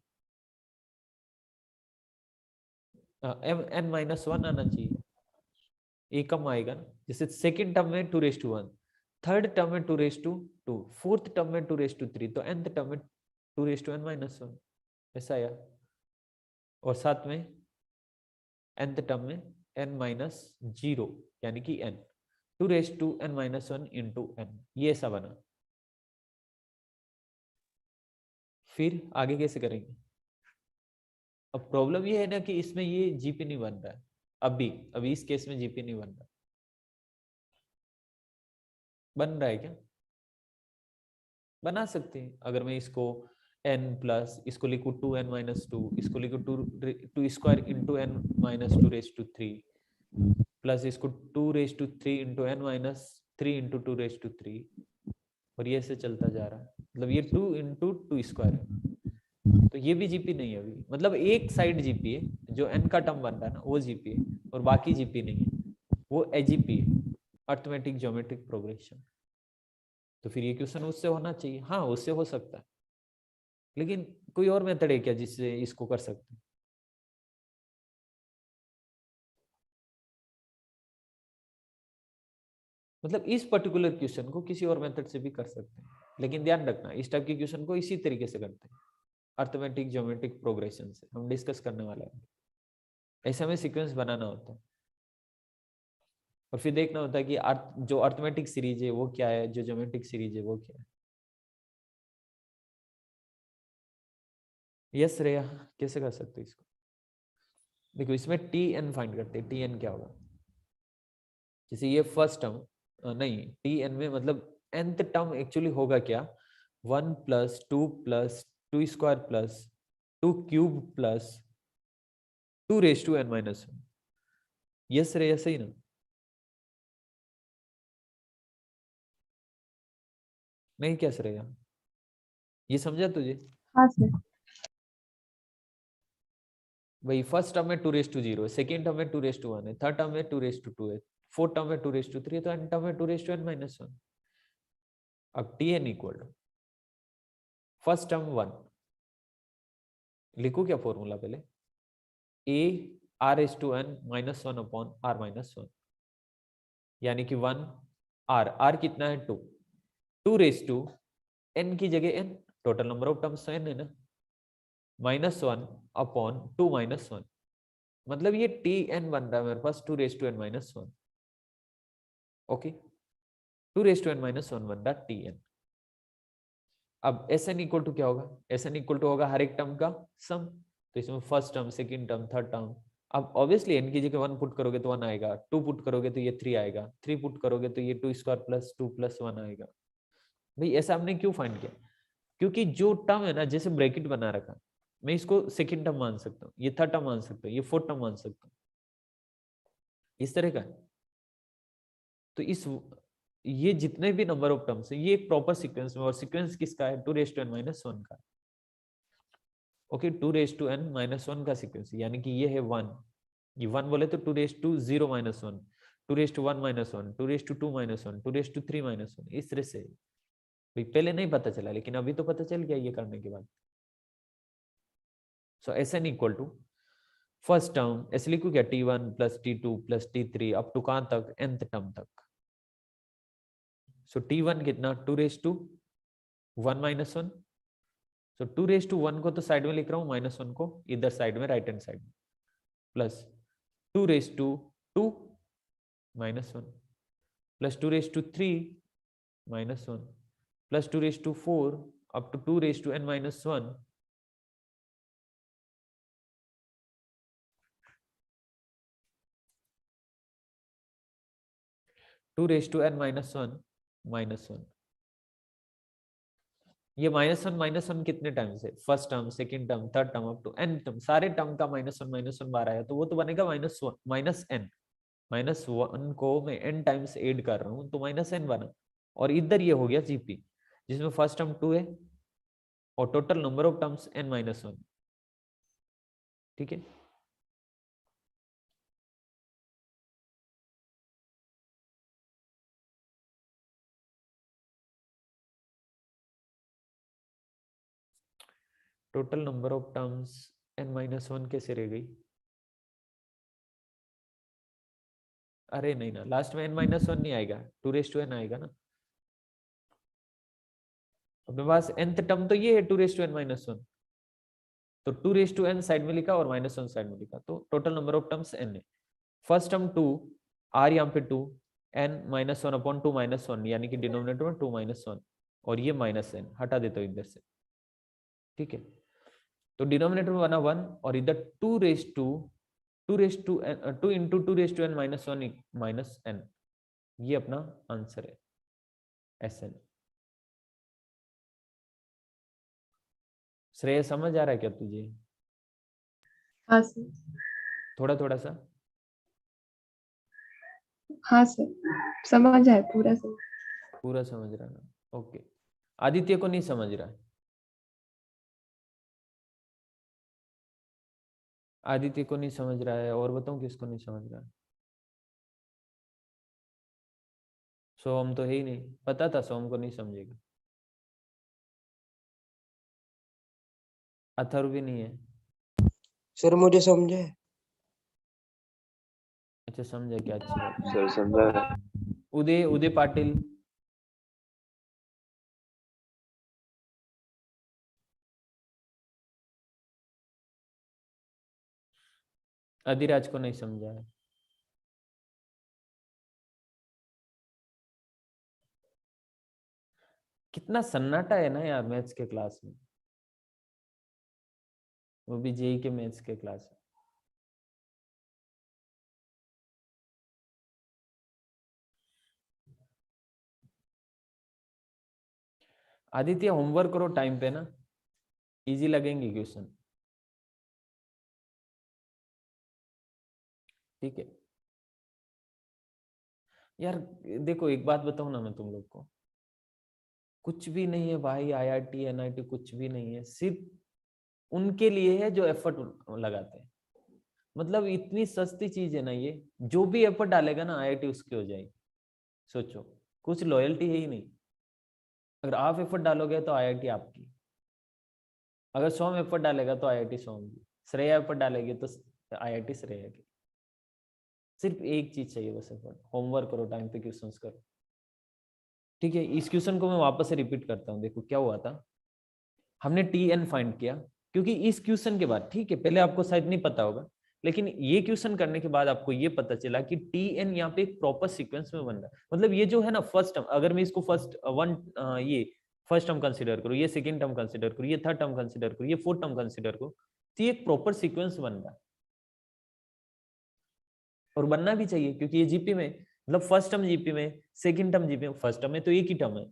n-1 आना चाहिए, ये कम आएगा ना। जैसे सेकेंड टर्म में 2 raised to 1, थर्ड टर्म में 2 raised to 2, फोर्थ टर्म में 2 raised to 3, तो nth टर्म में 2 raised to n-1 ऐसा आया। और साथ में nth टर्म में n-0 यानी कि n, 2 raised to n-1 into n, ये ऐसा बना। फिर आगे कैसे करेंगे? अब प्रॉब्लम ये है ना कि इसमें ये जीपी नहीं बन रहा है अभी इस केस में जीपी नहीं बन रहा। बन रहा है क्या? बना सकते हैं। अगर मैं इसको n प्लस इसको लिखूं 2n-2, इसको लिखूं 2 square into n-2 raised to 3 plus इसको 2 raised to 3 into n-3 into 2 raised to 3, और ये ऐसे चलता जा रहा है। मतलब ये 2 इंटू 2 स्क्वायर है, तो ये भी जीपी नहीं है अभी। मतलब एक साइड जीपी है, जो n का टर्म बन रहा है ना वो जीपी है, और बाकी जीपी नहीं है, वो एजीपी है, अर्थमेटिक ज्योमेट्रिक प्रोग्रेशन। तो फिर ये क्वेश्चन उससे होना चाहिए। हाँ, उससे हो सकता है, लेकिन कोई और मेथड है क्या जिससे इसको कर सकते हैं? मतलब इस पर्टिकुलर क्वेश्चन को किसी और मेथड से भी कर सकते हैं, लेकिन ध्यान रखना इस टाइप के क्वेश्चन को इसी तरीके से करते हैं, अर्थमेटिक ज्योमेट्रिक प्रोग्रेशन से हम डिस्कस करने वाले हैं। ऐसा में सीक्वेंस बनाना होता है, और फिर देखना होता है कि जो अर्थमेटिक सीरीज है वो क्या है, जो ज्योमेट्रिक सीरीज है वो क्या है। यस श्रेया, कैसे कर सकते हैं इसको? देखो, इसमें टी एन फाइंड करते हैं। टी एन क्या होगा? जैसे ये फर्स्ट टर्म नहीं, टी एन में मतलब nth टर्म एक्चुअली होगा क्या? 1 plus 2 square plus 2 cube plus 2 raised to n-1। Yes Shreya, सही ना? नहीं क्या श्रेया, ये समझा तुझे? हाँ सर। भाई फर्स्ट टर्म में 2 raised to 0 है, सेकेंड टर्म में 2 raised to 1 है, थर्ड टर्म में 2 raised to 2 है, फोर्थ टर्म में 2 raised to 3 है, तो एन टर्म में 2 raised to n-1। अब t n equal to first term 1, लिखो क्या फॉर्मूला पहले? a r⁻n-1 अपॉन r-1, यानी कि 1 r कितना है? 2 raised to n की जगह n, total number of terms तो n है ना, -1 अपॉन 2 - 1, मतलब ये tn बन रहा है मेरे पास 2 raised to n-1। Okay, 2 raised to n-1 बन रहा tn। अब Sn इक्वल टू क्या होगा? Sn इक्वल टू होगा हर एक टर्म का सम, तो इसमें first term, second term, third term. अब ऑब्वियसली n की जगह 1 पुट करोगे तो 1 आएगा, 2 पुट करोगे तो ये 3 आएगा, 3 पुट करोगे तो ये 2 स्क्वायर प्लस 2 प्लस 1 आएगा। भाई ऐसा हमने क्यों फाइंड किया? क्योंकि जो टर्म है ना, जैसे ब्रैकेट बना रखा, मैं इसको सेकंड टर्म मान सकता हूँ, ये थर्ड टर्म मान सकता हूँ, ये फोर्थ टर्म मान सकता हूँ, इस तरह का। तो ये जितने भी नंबर ऑफ टर्म्स है, ये एक प्रॉपर सीक्वेंस में, और सीक्वेंस किसका है? 2 raised to n-1 का। ओके, 2 raised to n-1 का सीक्वेंस, यानी कि ये है 1, ये 1 बोले तो 2 raised to 0 - 1, 2 raised to 1 - 1, 2 raised to 2 - 1, 2 raised to 3 - 1, इस तरह से। भाई पहले नहीं पता चला, लेकिन अभी तो पता चल गया ये करने के बाद। So Sn equal to first term, ऐसे लिखू क्या? t1 plus t2 plus t3 up to कहां तक? nth टर्म तक। सो t1 कितना? 2 raised to 1 - 1, so 2 raised to 1 को तो साइड में लिख रहा हूँ, -1 को इधर साइड में, राइट हैंड साइड में, plus 2 raised to 2 -1 plus 2 raised to 3 -1 plus 2 raised to 4 up to 2 raised to n-1, two raise to n-1 -1। ये -1 कितने टाइम्स है? First term, second term, third term, up to n term, सारे term का -1 बार आया, तो वो तो बनेगा -n। -1 को मैं n टाइम्स ऐड कर रहा हूँ, तो -n बना, और इधर ये हो गया जीपी, जिसमें फर्स्ट टर्म 2 है और total number of terms n-1। ठीक है, total number of terms n-1 कैसे रह गई? अरे नहीं ना, लास्ट में n-1 नहीं आएगा, 2n आएगा ना। अपने पास nth टर्म तो ये है 2n-1, तो 2n साइड में लिखा और -1 साइड में लिखा, तो total number of terms n है। फर्स्ट टर्म 2, r यहाँ पे 2, n-1/2 -1 यानी कि डिनोमिनेटर में 2 -1 और ये -n हटा देता हूँ इधर से, ठीक है। तो डिनोमिनेटर में बना 1 और इधर 2 into 2n-1 -n, ये अपना आंसर है Sn। श्रेय समझ आ रहा है क्या तुझे? हाँ सर। थोड़ा थोड़ा सा? हाँ सर, समझ आया पूरा समझ। पूरा समझ रहा ना? ओके। आदित्य को नहीं समझ रहा है? आदित्य को नहीं समझ रहा है, और बताऊं किसको नहीं समझ रहा है? सोम तो है ही नहीं, पता था सोम को नहीं समझेगा। अथर्व भी नहीं है। सर मुझे समझे। अच्छा समझा, क्या अच्छी बात है। सर समझा। उदय पाटिल, अधिराज को नहीं समझा है। कितना सन्नाटा है ना यार मैथ्स के क्लास में, वो भी जेई के मैथ्स के क्लास में। आदित्य होमवर्क करो टाइम पे ना, इजी लगेंगे क्वेश्चन, ठीक है। यार देखो एक बात बताऊं ना मैं तुम लोग को, कुछ भी नहीं है भाई, आईआईटी एनआईटी कुछ भी नहीं है, सिर्फ उनके लिए है जो एफर्ट लगाते हैं। मतलब इतनी सस्ती चीज है ना ये, जो भी एफर्ट डालेगा ना आईआईटी उसकी हो जाएगी। सोचो, कुछ लॉयल्टी है ही नहीं। अगर आप एफर्ट डालोगे तो आईआईटी आपकी, अगर सोम एफर्ट डालेगा तो आईआईटी सोम की, श्रेया एफर्ट डालेगी तो आईआईटी श्रेया की। सिर्फ एक चीज चाहिए बस, एफर्ट। होमवर्क करो, टाइम पे क्वेश्चंस करो, ठीक है। इस क्वेश्चन को मैं वापस से रिपीट करता हूँ। देखो क्या हुआ था, हमने टी एन फाइंड किया, क्योंकि इस क्वेश्चन के बाद, ठीक है, पहले आपको शायद नहीं पता होगा, लेकिन ये क्वेश्चन करने के बाद आपको ये पता चला कि टी एन यहाँ पे एक प्रॉपर सीक्वेंस में बन रहा है। मतलब ये जो है ना फर्स्ट टर्म, अगर मैं इसको ये फर्स्ट टर्म कंसिडर करूँ, ये सेकंड टर्म कंसिडर करूँ, ये थर्ड टर्म कंसिडर करूँ, ये फोर्थ टर्म कंसिडर करूँ, तो ये एक प्रॉपर सीक्वेंस बन रहा है। और बनना भी चाहिए, क्योंकि ये जीपी में, मतलब फर्स्ट टर्म जीपी में, सेकंड टर्म जीपी में, फर्स्ट टर्म में तो एक ही टर्म है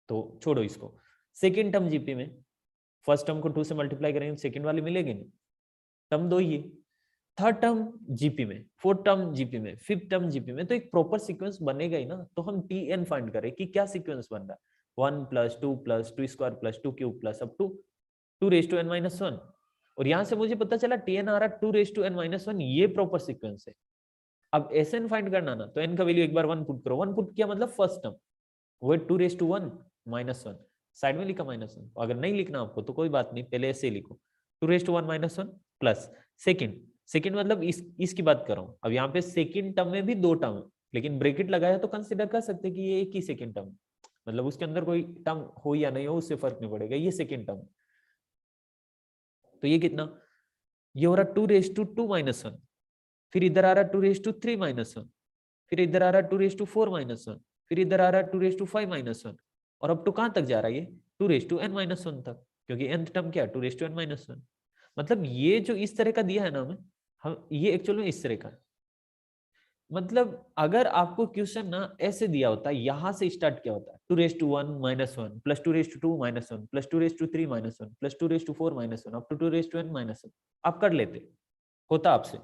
तो छोड़ो इसको, सेकंड टर्म जीपी में फर्स्ट टर्म को 2 से मल्टीप्लाई करेंगे सेकंड वाली मिलेगी नहीं, टर्म 2 ही है। थर्ड टर्म जीपी में, फोर्थ टर्म जीपी में, फिफ्थ टर्म जीपी में, तो एक प्रॉपर सीक्वेंस बनेगा ही ना। तो हम टी एन फाइंड करें कि क्या सीक्वेंस बन रहा है, 1 + 2 + 2 square + 2 cube plus up to 2n-1। और यहां से मुझे पता चला टी एन आ रहा 2n-1, ये प्रॉपर सीक्वेंस है। अब एस एन फाइंड करना ना, तो एन का वैल्यू एक बार 1 पुट करो, 1 पुट किया मतलब फर्स्ट टर्म, वो 2n-1 - 1 साइड में लिखा -1। अगर नहीं लिखना आपको तो कोई बात नहीं, पहले ऐसे लिखो 2n-1 - 1 प्लस सेकंड मतलब इसकी बात कर रहा हूं। अब यहाँ पे सेकंड टर्म में भी 2 टर्म है, लेकिन ब्रैकेट लगाया तो कंसीडर कर सकते हैं कि ये एक ही सेकंड टर्म, मतलब उसके अंदर कोई टर्म हो या नहीं हो उससे फर्क नहीं पड़ेगा, ये सेकंड टर्म। तो ये कितना, ये हो रहा 2n-2 - 1, फिर इधर आ रहा 2n-3 - 1, फिर इधर आ रहा 2n-4 - 1, फिर इधर आ रहा 2n-5 - 1, और अब टू कहां तक जा रहा है, ये 2n-1 तक, क्योंकि nth टर्म क्या है 2n-1। मतलब ये जो इस तरह का दिया है ना हमें, हम ये एक्चुअल में इस तरह का, मतलब अगर आपको क्वेश्चन ना ऐसे दिया होता, यहां से स्टार्ट किया होता 2n-1 - 1 plus 2n-2 - 1 plus 2n-3 - 1 plus 2n-4 - 1 up to 2n - 1, आप कर लेते, होता आपसे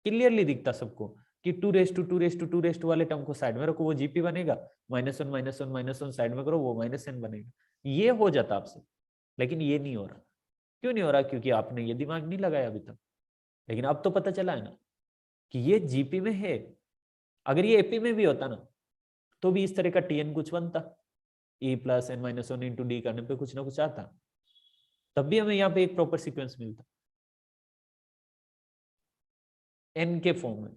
क्लियरली दिखता सबको कि 2n वाले टर्म को साइड में रखो, वो जीपी बनेगा, -1 साइड में करो, वो -n बनेगा, ये हो जाता आपसे। लेकिन ये नहीं हो रहा, क्यों नहीं हो रहा, क्योंकि आपने ये दिमाग नहीं लगाया अभी तक। लेकिन अब तो पता चला है ना कि ये जीपी में है। अगर ये एपी में भी होता ना तो भी इस तरह का टीएन कुछ बनता, e + n - 1 × d करने पे कुछ ना कुछ आता। तब भी हमें यहाँ पे एक प्रॉपर सीक्वेंस मिलता n के फॉर्म में,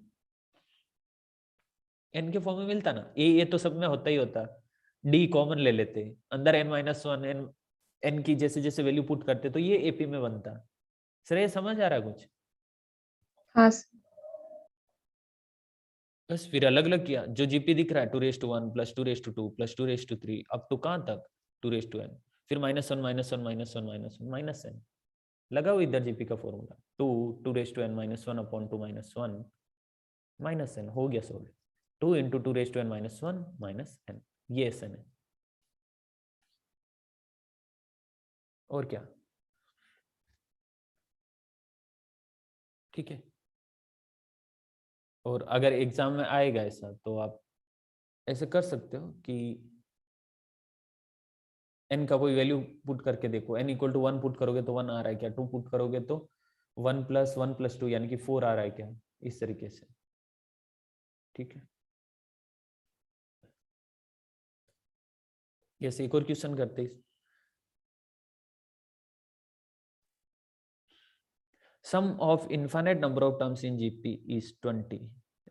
n के फॉर्म में मिलता ना, ए तो सब में होता ही होता, d कॉमन ले लेते, अंदर n-1 n की जैसे जैसे वैल्यू पुट करते तो ये एपी में बनता। श्रेय समझ आ रहा है कुछ? हाँ सर। बस फिर अलग अलग किया, जो जीपी दिख रहा है 2^1 + 2^2 + 2^3 अप टू कहां तक 2^n, फिर -1 -1 -1 -1 -1 -n लगाओ इधर जीपी का फॉर्मूला 2^n - 1 अपॉन 2 -1 -n हो गया सॉल्व। 2 × 2^n - 1 -n ये SN है। और क्या? ठीक है। और अगर एग्जाम में आएगा ऐसा तो आप ऐसे कर सकते हो कि n का कोई वैल्यू पुट करके देखो, n = 1 पुट करोगे तो 1 आ रहा है क्या, 2 पुट करोगे तो 1 + 1 + 2 यानी कि 4 आ रहा है क्या, इस तरीके से। ठीक है, जैसे एक और क्वेश्चन करते हैं। Sum of infinite number of terms in GP is 20.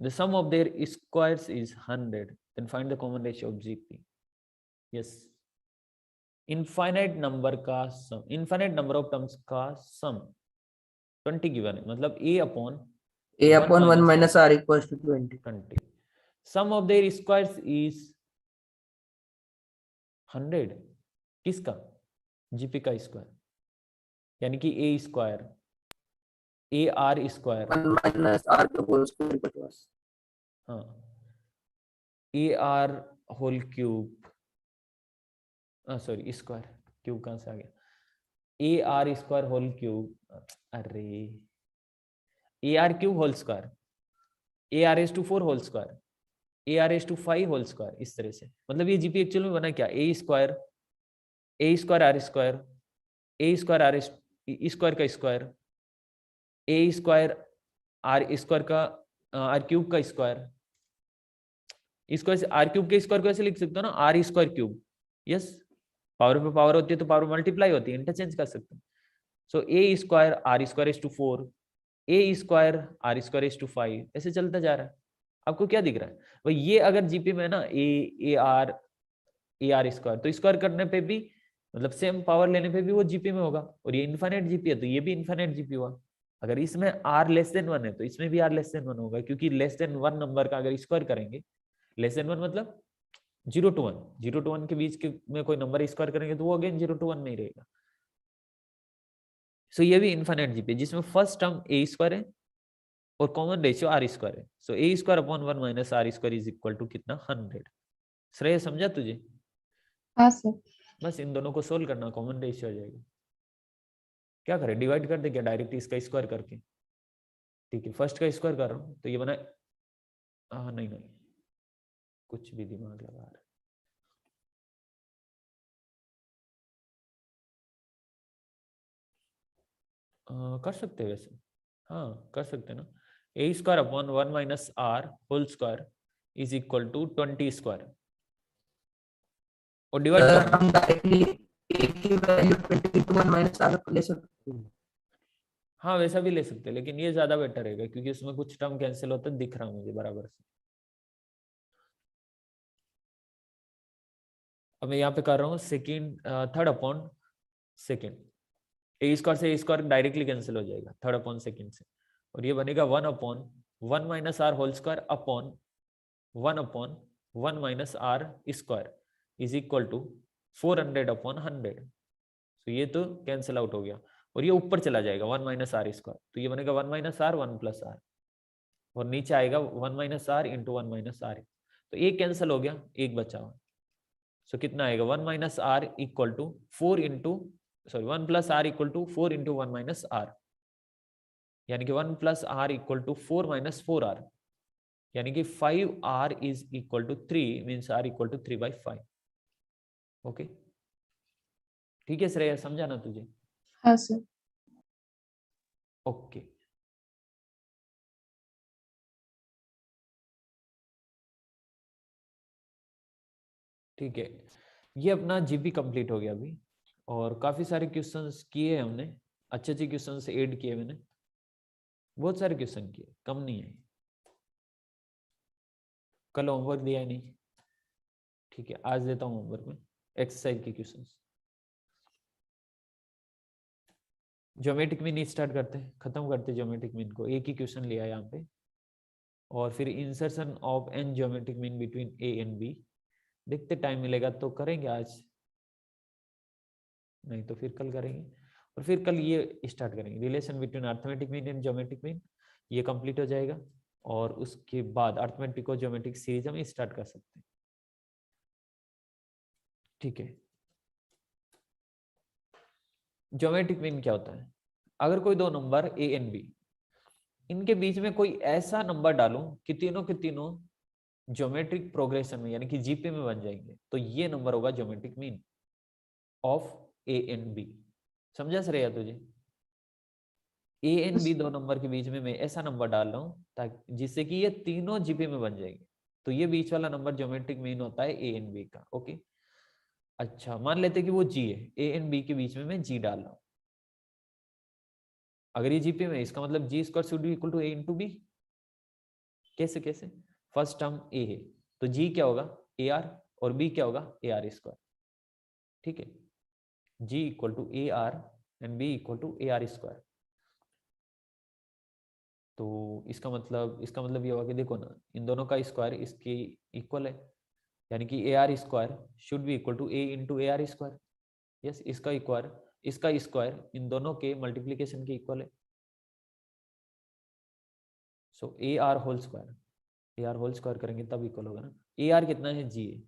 The sum of their squares is 100. Then find the common ratio of GP. Yes. Infinite number का sum, infinite number of terms का sum 20 given है, मतलब a upon a upon 1 minus r equals to 20. 20. Sum of their squares is 100. किसका? GP का square, यानी कि a square, a r square, 1 minus r the whole square equal to us. हाँ, a r whole cube, sorry square, cube कहां से आ गया, A are square whole cube, अरे A are cube whole square, A R S to 4 whole square, A R S to 5 whole square, इस तरह से। मतलब ये जीपी एक्चुअल में बना क्या, A square R square, A square R square का square, A square R square का आर क्यूब का स्क्वायर, इसको ऐसे आर क्यूब के स्क्वायर को ऐसे लिख सकते हो ना, r square cube. Yes, power पे पावर होती है तो पावर मल्टीप्लाई होती है, इंटरचेंज कर सकते हैं। So A square R square is to 4, A square R square is to 5, ऐसे चलता जा रहा है। आपको क्या दिख रहा है भाई, ये अगर जीपी में ना ए आर स्क्वायर, तो स्क्वायर करने पे भी मतलब सेम पावर लेने पे भी वो जीपी में होगा, और ये इनफाइनाइट जीपी है तो ये भी इनफाइनाइट जीपी हुआ। अगर इसमें आर लेस देन 1 है तो इसमें भी आर लेस देन 1 होगा, क्योंकि लेस देन 1 नंबर का अगर स्क्वायर करेंगे, लेस देन 1 मतलब 0 to 1, 0 to 1 के बीच के में कोई नंबर स्क्वायर करेंगे तो वो अगेन 0 to 1 में ही रहेगा। सो ये भी इनफाइनाइट जीपी है, जिसमें फर्स्ट टर्म ए स्क्वायर है और कॉमन रेशियो आर स्क्वायर है। So A square upon 1 minus are square is equal to कितना, 100। श्रेय समझा तुझे? हाँ सर। बस इन दोनों को सोल्व करना, कॉमन रेशियो आ जाएगा। क्या करें, डिवाइड कर दे क्या डायरेक्ट इसका स्क्वायर करके? ठीक है, फर्स्ट का स्क्वायर कर रहा हूँ तो ये बना, हाँ नहीं कुछ भी दिमाग लगा रहा है। कर सकते हैं वैसे, हाँ कर सकते हैं ना। A square upon 1 minus are whole square is equal to 20 square, और डिवाइड करना। हम डायरेक्टली a की वैल्यू 20 into 1 minus r ले सकते हैं। हाँ वैसा भी ले सकते हैं, लेकिन ये ज्यादा बेटर रहेगा क्योंकि उसमें कुछ टर्म कैंसिल होता है, दिख रहा मुझे बराबर से। अब मैं यहाँ पे कर रहा हूँ सेकेंड, थर्ड अपॉन सेकेंड, ए स्क्वायर से ए स्क्वायर डायरेक्टली कैंसिल हो जाएगा थर्ड अपॉन सेकेंड से, और ये बनेगा 1 upon 1 minus are whole square upon 1 upon 1 minus are square is equal to 400 upon 100। तो ये तो कैंसिल आउट हो गया, और ये ऊपर चला जाएगा 1 माइनस आर स्क्वायर, तो ये बनेगा 1 माइनस आर 1 प्लस आर, और नीचे आएगा 1 minus r into 1 minus r. तो एक कैंसिल हो गया, एक बचा हुआ। सो कितना आएगा, 1 minus r equal to 4 into, sorry 1 plus r equal to 4 into 1 minus r, यानी कि 1 plus r equal to 4 minus 4r, यानी कि 5r is equal to 3, means r equal to 3/5। Okay ठीक है श्रेया, समझा ना तुझे? हाँ सर। ओके ठीक है, ये अपना जीपी कंप्लीट हो गया अभी। और काफी सारे क्वेश्चंस किए हमने, अच्छे अच्छे क्वेश्चंस ऐड किए मैंने, बहुत सारे क्वेश्चन किए, कम नहीं है। कल होमवर्क दिया नहीं, ठीक है आज देता हूँ होमवर्क में एक्सरसाइज के क्वेश्चंस। ज्योमेट्रिक मीन स्टार्ट करते हैं, खत्म करते हैं ज्योमेट्रिक मीन को। एक ही क्वेश्चन लिया है यहाँ पे, और फिर insertion of an geometric mean between a and b. देखते टाइम मिलेगा तो करेंगे आज, नहीं तो फिर कल करेंगे। और फिर कल ये स्टार्ट करेंगे relation between arithmetic mean and geometric mean, ये कंप्लीट हो जाएगा। और उसके बाद अर्थमेटिक और ज्योमेट्रिक सीरीज हम स्टार्ट कर सकते हैं, ठीक है। ज्योमेट्रिक मीन क्या होता है? अगर कोई दो नंबर ए एंड बी, इनके बीच में कोई ऐसा नंबर डालूं कि तीनों के तीनों ज्योमेट्रिक प्रोग्रेशन में यानी कि जीपी में बन जाएंगे, तो ये नंबर होगा geometric mean of A and b. समझा श्रेया तुझे? ए एंड बी दो नंबर के बीच में मैं ऐसा नंबर डाल रहा हूं ताकि जिससे कि ये तीनों जीपी में बन जाएंगे, तो ये बीच वाला नंबर ज्योमेट्रिक मीन होता है ए एंड बी का। ओके, अच्छा मान लेते कि वो जी है, ए एंड बी के बीच में मैं जी डाल रहा हूं। अगर ये जीपी में, इसका मतलब G square should be equal to A into B. कैसे कैसे? फर्स्ट टर्म ए है तो जी क्या होगा? ए आर, और बी क्या होगा? ए आर स्क्वायर, ठीक है। G equal to A R and B equal to A are square. तो इसका मतलब ये होगा कि देखो ना, इन दोनों का स्क्वायर इसके इक्वल है, यानी कि a are square should be equal to A into A R square. Yes, इसका स्क्वायर इन दोनों के मल्टीप्लीकेशन के इक्वल है। सो ए आर होल स्क्वायर करेंगे तब इक्वल होगा ना। ए आर कितना है? जी है,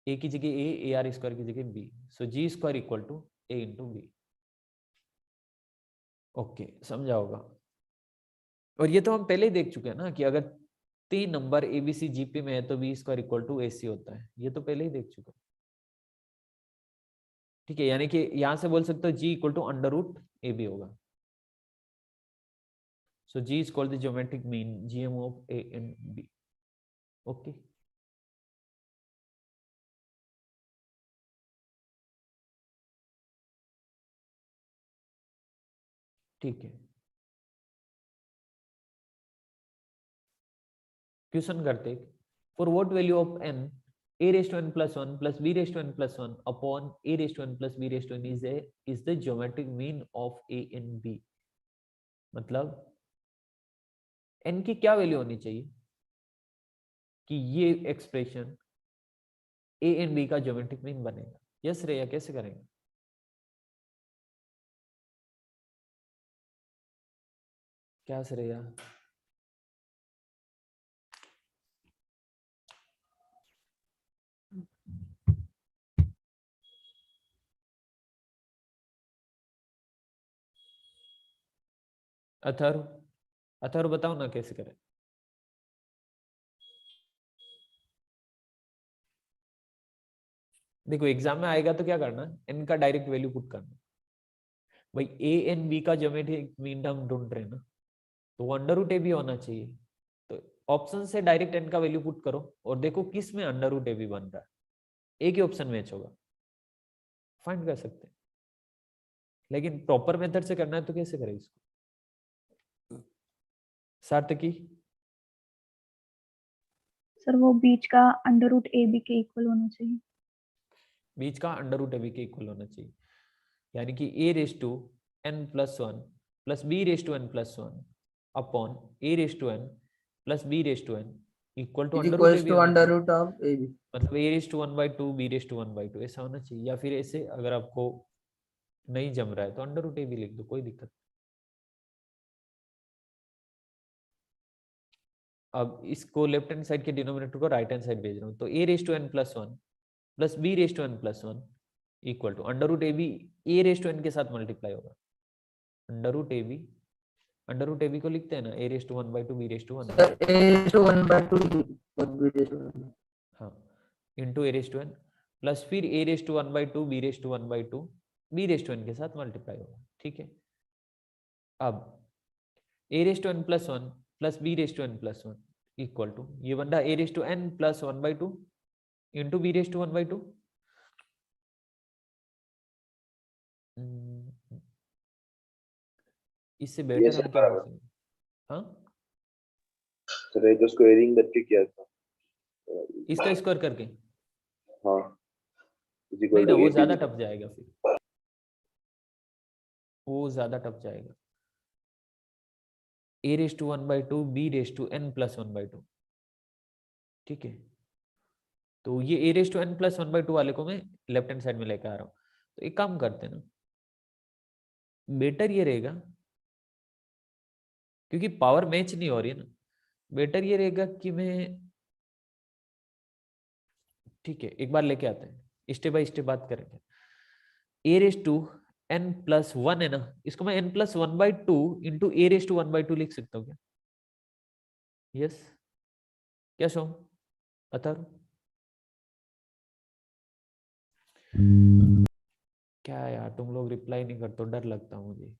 ए की जगह ए आर स्क्वायर की जगह b, so g square equal to A into b. Okay, समझा होगा। और ये तो हम पहले ही देख चुके हैं ना कि अगर तीन नंबर एबीसी जीपी में है तो b square equal to a c होता है, ये तो पहले ही देख चुके हैं, ठीक है। यानी कि यहां से बोल सकते हो G equal to under root A B होगा। So G is called the geometric mean GM of A and B. Okay, ठीक है। क्वेश्चन करते, for what value of N a raised to n plus 1 plus b raised to n plus 1 upon a raised to n plus b raised to n is the geometric mean of a and b। मतलब n की क्या value होनी चाहिए कि ये expression a and b का geometric mean बनेगा? Yes रेया, कैसे करेंगे? क्या श्रेया? अथर्व बताओ ना कैसे करें। देखो एग्जाम में आएगा तो क्या करना, n का डायरेक्ट वैल्यू पुट करना। भाई a एंड b का ज्योमेट्रिक मीन हम ढूंढ रहे हैं ना, तो अंडर रूट ए भी होना चाहिए। तो ऑप्शन से डायरेक्ट n का वैल्यू पुट करो और देखो किस में अंडर रूट ए भी बन रहा है, एक ही ऑप्शन मैच होगा, फाइंड कर सकते हैं। लेकिन प्रॉपर मेथड से करना है तो कैसे करें इसको? सार्थकी, सर वो बीच का अंडर रूट ए बी के इक्वल होना चाहिए। बीच का अंडर रूट ए बी के इक्वल होना चाहिए, यानी कि a raise to n plus 1 plus b raise to n plus 1 upon a raise to n plus b raise to n equal to under root of a b. मतलब a raise to 1/2 b raise to 1/2 ऐसा होना चाहिए। या फिर ऐसे अगर आपको नहीं जम रहा है तो अंडर रूट ए भी लिख दो, कोई दिक्कत। अब इसको लेफ्ट हैंड साइड के डिनोमिनेटर को राइट हैंड साइड भेज रहा हूँ, तो a raise to n plus 1 plus b raise to n plus 1 equal to under root A b a raise to n के साथ मल्टीप्लाई होगा। अंडर रूट ए बी को लिखते हैं ना a raise to 1/2 b raise to 1, हाँ, into a raise to n plus फिर a raise to 1/2 b raise to 1/2 b raise to n के साथ मल्टीप्लाई होगा, ठीक है। अब a raise to n plus 1 plus b raise to n plus 1 equal to ये बन रहा a raise to n plus 1/2 into b raise to 1/2 इससे ये बेटर सर हम क्या कर बराबर। सकते हैं? हाँ, सर ये तो स्क्वायरिंग करके किया था। इसका स्क्वायर करके हाँ, इज नहीं इक्वल ना, टू वो 8 ज्यादा टफ जाएगा, फिर वो ज्यादा टफ जाएगा। a raise to 1/2 b raise to n plus 1/2, ठीक है। तो ये a raise to n plus 1/2 वाले को मैं लेफ्ट हैंड साइड में लेकर आ रहा हूँ। तो एक काम करते हैं ना, बेटर ये रहेगा, क्योंकि पावर मैच नहीं हो रही है ना, बेटर ये रहेगा कि मैं, ठीक है, एक बार लेके आते हैं, स्टेप बाय स्टेप बात करेंगे। a raise to n plus 1 है ना, इसको मैं n plus 1/2 into a raise to 1/2 लिख सकता हूँ क्या? यस, क्या शो बता, क्या यार तुम लोग रिप्लाई नहीं करते, डर लगता मुझे।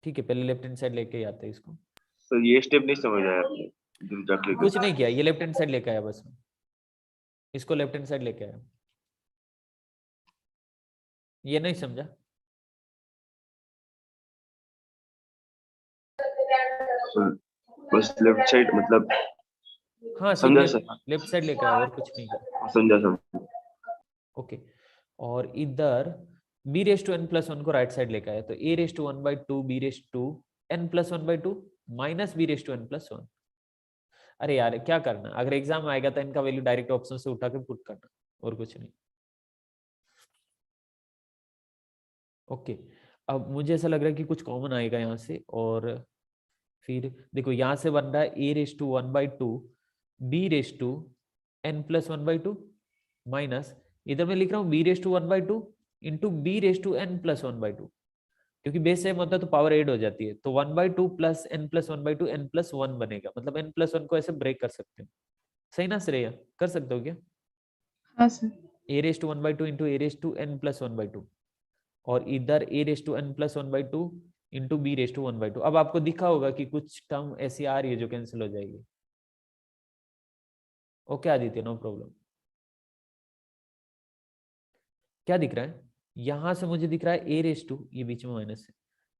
ठीक है, पहले लेफ्ट हैंड साइड लेके ही आते हैं इसको। सर ये स्टेप नहीं समझ आया आपने, इधर जाके कुछ नहीं किया, ये लेफ्ट हैंड साइड लेके आया बस मैं, इसको लेफ्ट हैंड साइड लेके आया, ये नहीं समझा। सर बस लेफ्ट साइड मतलब हाँ समझा सीधे सर, लेफ्ट साइड लेके आया, और कुछ नहीं किया। समझा समझा। ओके, और इधर b raise to n plus 1 को राइट साइड लेके आया, तो a raise to 1/2 b raise to n plus 1/2 minus b raise to n plus 1। अरे यार क्या करना, अगर एग्जाम में आएगा तो इनका वैल्यू डायरेक्ट ऑप्शन से उठा के पुट करना, और कुछ नहीं। ओके, अब मुझे ऐसा लग रहा है कि कुछ कॉमन आएगा यहाँ से, और फिर देखो यहाँ से बन रहा है a raise to 1/2 b raise to n plus 1/2 minus, इधर मैं लिख रहा हूँ b raise to 1/2 into b raise to n plus 1/2, क्योंकि बेस सेम होता है तो पावर ऐड हो जाती है, तो 1/2 plus n plus 1/2 n plus 1 बनेगा, मतलब n प्लस 1 को ऐसे ब्रेक कर सकते हो। सही ना श्रेया, कर सकते हो क्या? हाँ sir. a raise to 1/2 into a raise to n plus 1/2, और इधर a raise to n plus 1/2 into b raise to 1/2। अब आपको दिखा होगा कि कुछ टर्म ऐसी आ रही है जो कैंसिल हो जाएगी। Okay Aditya, no problem. क्या दिख रहा है? यहां से मुझे दिख रहा है a रेस टू, ये बीच में माइनस है,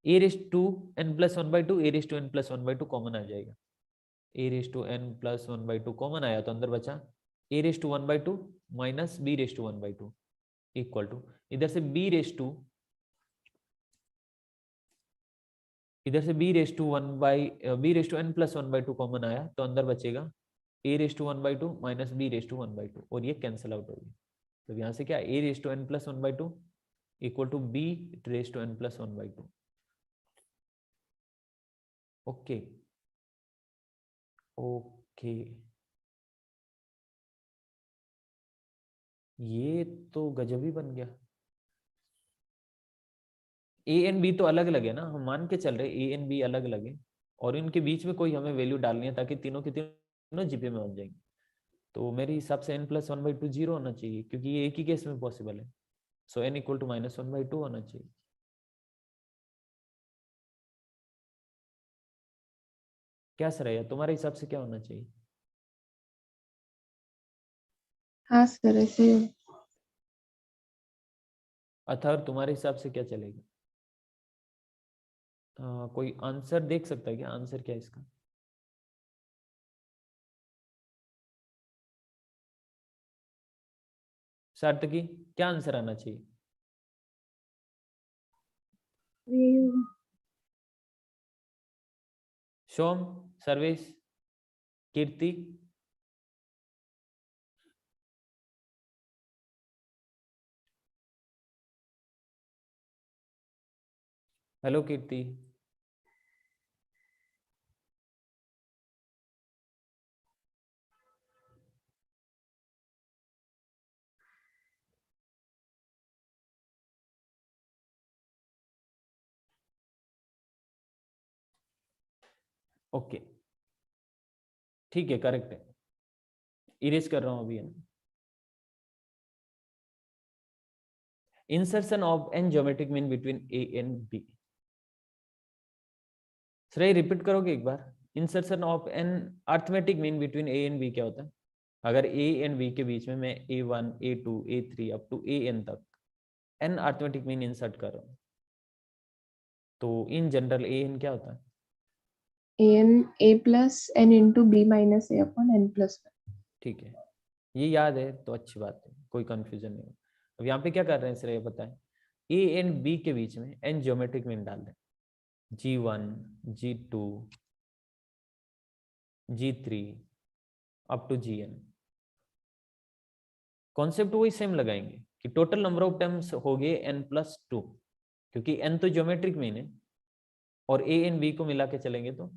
a raise to n plus 1/2 a raise to n plus 1/2 common आ जाएगा, a raise to n plus 1/2 common आया, तो अंदर बचा a raise to 1/2 minus b raise to 1/2 equal to, इधर से b रेस टू, इधर से b raise to b raise to n plus 1/2 common आया, तो अंदर बचेगा a raise to 1/2 minus b raise to 1/2, और ये कैंसिल आउट होगी। तो यहाँ से क्या, a raise to n plus 1/2 equal to b raise to n plus 1/2। Okay okay, ये तो गजब ही बन गया। ए एंड बी तो अलग अलग है ना, हम मान के चल रहे ए एंड बी अलग अलग है, और इनके बीच में कोई हमें वैल्यू डालनी है ताकि तीनों के तीनों जीपे में बन जाएंगे। तो मेरे हिसाब से n प्लस 1/2 जीरो होना चाहिए, क्योंकि ये एक ही केस में पॉसिबल है। सो n इक्वल टू माइनस 1/2 होना चाहिए। क्या सर है, तुम्हारे हिसाब से क्या होना चाहिए? हाँ सर, ऐसे ही। अथर तुम्हारे हिसाब से क्या चलेगा? कोई आंसर देख सकता है क्या, आंसर क्या है इसका? सार्थकी, क्या आंसर आना चाहिए? यही होगा। सोम, सर्वेश, कीर्ति, हेलो कीर्ति। ओके ठीक है, करेक्ट है, इरेज कर रहा हूं अभी। Insertion of n geometric mean between a and b। Shrey repeat करोगे एक बार, insertion of n arithmetic mean between a and b क्या होता है? अगर a एंड b के बीच में मैं a1 a2 a3 up to an तक n अरिथमेटिक मीन इंसर्ट कर रहा हूँ, तो इन जनरल an क्या होता है? an a plus n into b minus a upon n plus 1. ठीक है, ये याद है तो अच्छी बात है, कोई कंफ्यूजन नहीं है। अब यहाँ पे क्या कर रहे हैं श्रेय बताएं, a एंड b के बीच में n ज्योमेट्रिक मीन डाल दें, g1 g2 g3 up to gn। Concept वही सेम लगाएंगे कि टोटल नंबर ऑफ टर्म्स हो गए n+2, क्योंकि n तो ज्योमेट्रिक मीन है और a एंड b को मिला के चलेंगे तो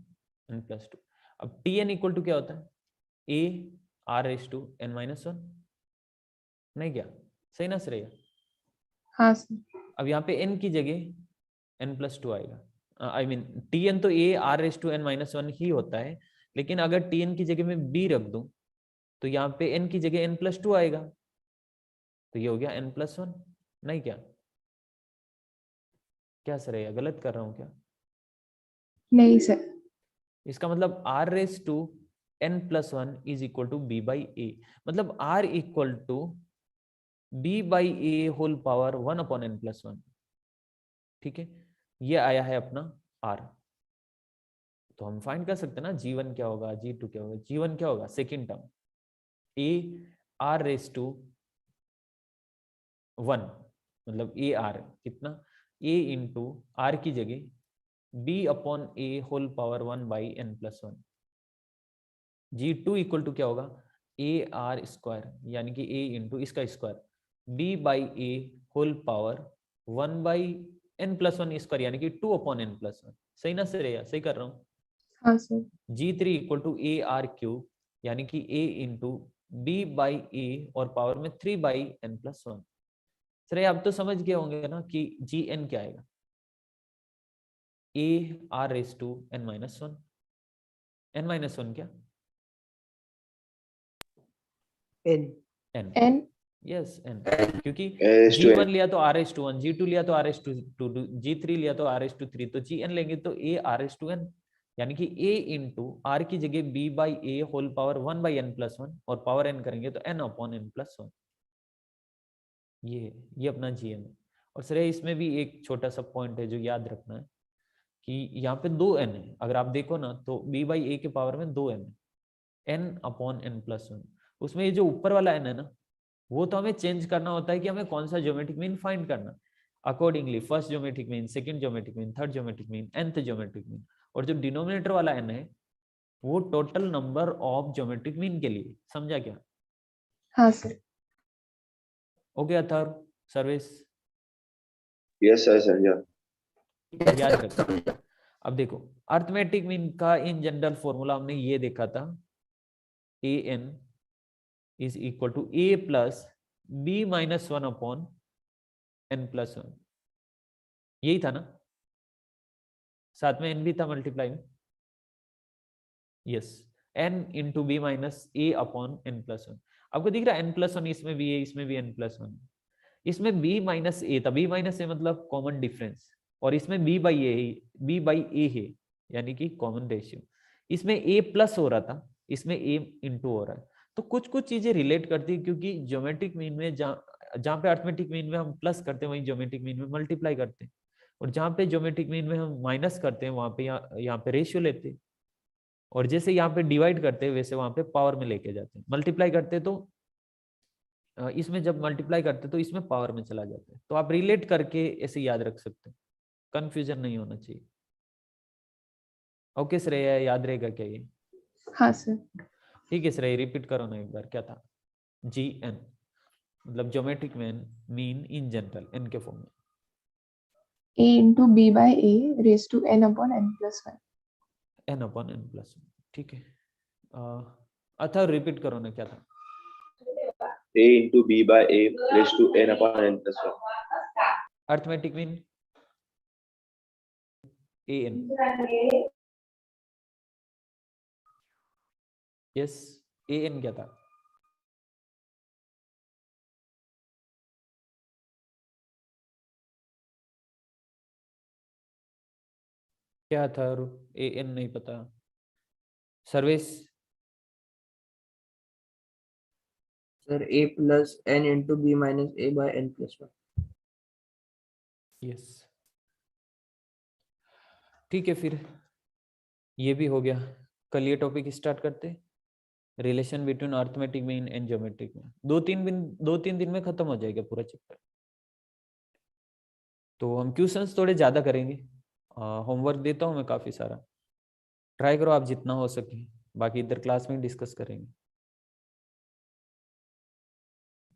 n+2। अब tn इक्वल टू क्या होता है, a r⁻n−1, नहीं क्या सही ना श्रेया? हाँ सर। अब यहाँ पे n की जगह n+2 आएगा, आई मीन tn तो a r⁻n−1 ही होता है, लेकिन अगर tn की जगह में b रख दूं तो यहाँ पे n की जगह n+2 आएगा, तो ये हो गया n+1, नहीं क्या? क्या श्रेया गलत कर रहा हूँ क्या? नहीं सर। इसका मतलब r⁻n+1 is equal to b/a, मतलब r equal to b/a whole power 1/n+1। ठीक है, ये आया है अपना r। तो हम फाइंड कर सकते हैं ना g1 क्या होगा, g2 क्या होगा। g1 क्या होगा, सेकेंड टर्म a r⁻1, मतलब a r कितना, a इंटू r की जगह b/a whole power 1/n+1। g2 equal to क्या होगा, a r स्क्वायर यानी कि a इंटू इसका square b/a whole power 1/n+1 square यानी कि 2/n+1। सही ना श्रेया, सही कर रहा हूँ? हाँ sir. g3 equal to a r cube यानी कि a इंटू b/a और पावर में 3/n+1। श्रेया अब तो समझ गए होंगे ना कि gn क्या आएगा, a r⁻n−1, n-1 क्या, n n, n yes n, क्योंकि S to g1 n. लिया तो r⁻1, g2 लिया तो r⁻2, g3 लिया तो r⁻3, तो gn लेंगे तो a r⁻n, यानी कि a इंटू r की जगह b/a होल पावर 1/n+1 और पावर n करेंगे तो n/n+1। ये अपना gn है। और सर इसमें भी एक छोटा सा पॉइंट है जो याद रखना है कि यहाँ पे 2n है, अगर आप देखो ना तो b/a के पावर में 2n है, n/n+1। उसमें ये जो ऊपर वाला n है ना, वो तो हमें चेंज करना होता है कि हमें कौन सा ज्योमेट्रिक मीन फाइंड करना, accordingly first geometric mean, second geometric mean, third geometric mean, nth geometric mean. और जो डिनोमिनेटर वाला n है वो total number of geometric mean के लिए, समझा क्या? हाँ sir. Okay Atharva, service Yes, sir, समझा। याद रखना। अब देखो अर्थमेटिक मीन का इन जनरल फॉर्मूला हमने ये देखा था, an is equal to a plus b-1/n+1, यही था ना, साथ में n भी था मल्टीप्लाई में, यस, n इंटू b-a/n+1। आपको दिख रहा है n+1 इसमें भी है, इसमें भी n+1, इसमें b-a था, b-a मतलब कॉमन डिफरेंस, और इसमें b/a है यानी कि कॉमन रेशियो। इसमें a प्लस हो रहा था, इसमें a इंटू हो रहा है, तो कुछ कुछ चीजें रिलेट करती है, क्योंकि ज्योमेट्रिक मीन में जहाँ पे अर्थमेटिक मीन में हम प्लस करते हैं वहीं ज्योमेट्रिक मीन में मल्टीप्लाई करते हैं, और जहाँ पे ज्योमेट्रिक मीन में हम माइनस करते हैं वहां पे यहाँ पे रेशियो लेते हैं, और जैसे यहाँ पे डिवाइड करते हैं वैसे वहां पे पावर में लेके जाते हैं, मल्टीप्लाई करते तो इसमें जब मल्टीप्लाई करते तो इसमें पावर में चला जाता है। तो आप रिलेट करके ऐसे याद रख सकते हैं, कंफ्यूजन नहीं होना चाहिए। ओके श्रेया, याद रहेगा क्या ये? हाँ सर। ठीक है श्रेया, रिपीट करो ना एक बार, क्या था? gn मतलब geometric mean in general n के फॉर्म में, a into b/a raised to n/n+1. n/n+1। ठीक है, अथा रिपीट करो ना, क्या था? A into b/a raised to n/n+1. Arithmetic mean an, yes, an क्या था? क्या था? an नहीं पता, service sir a plus n into b minus a by n plus 1। Yes, ठीक है, फिर ये भी हो गया। कल ये टॉपिक स्टार्ट करते, relation between arithmetic mean and geometric mean. 2-3 दिन में खत्म हो जाएगा पूरा चैप्टर। तो हम क्वेश्चंस थोड़े ज्यादा करेंगे, होमवर्क देता हूँ मैं काफी सारा, ट्राई करो आप जितना हो सके, बाकी इधर क्लास में डिस्कस करेंगे,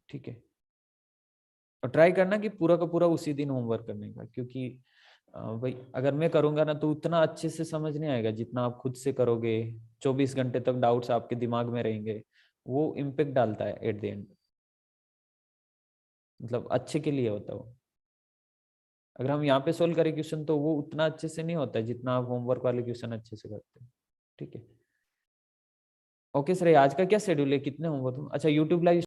ठीक है। और ट्राई करना कि पूरा का पूरा उसी दिन होमवर्क करने का, क्योंकि भाई अगर मैं करूंगा ना तो उतना अच्छे से समझ नहीं आएगा जितना आप खुद से करोगे। 24 घंटे तक डाउट्स आपके दिमाग में रहेंगे, वो इम्पेक्ट डालता है एट द एंड, मतलब अच्छे के लिए होता है वो। अगर हम यहाँ पे सोल्व करें क्वेश्चन तो वो उतना अच्छे से नहीं होता है जितना आप होमवर्क वाले क्वेश्चन अच्छे से करते हैं, ठीक है। ओके सर, आज का क्या शेड्यूल है, कितने होमवर्क? अच्छा, यूट्यूब लाइव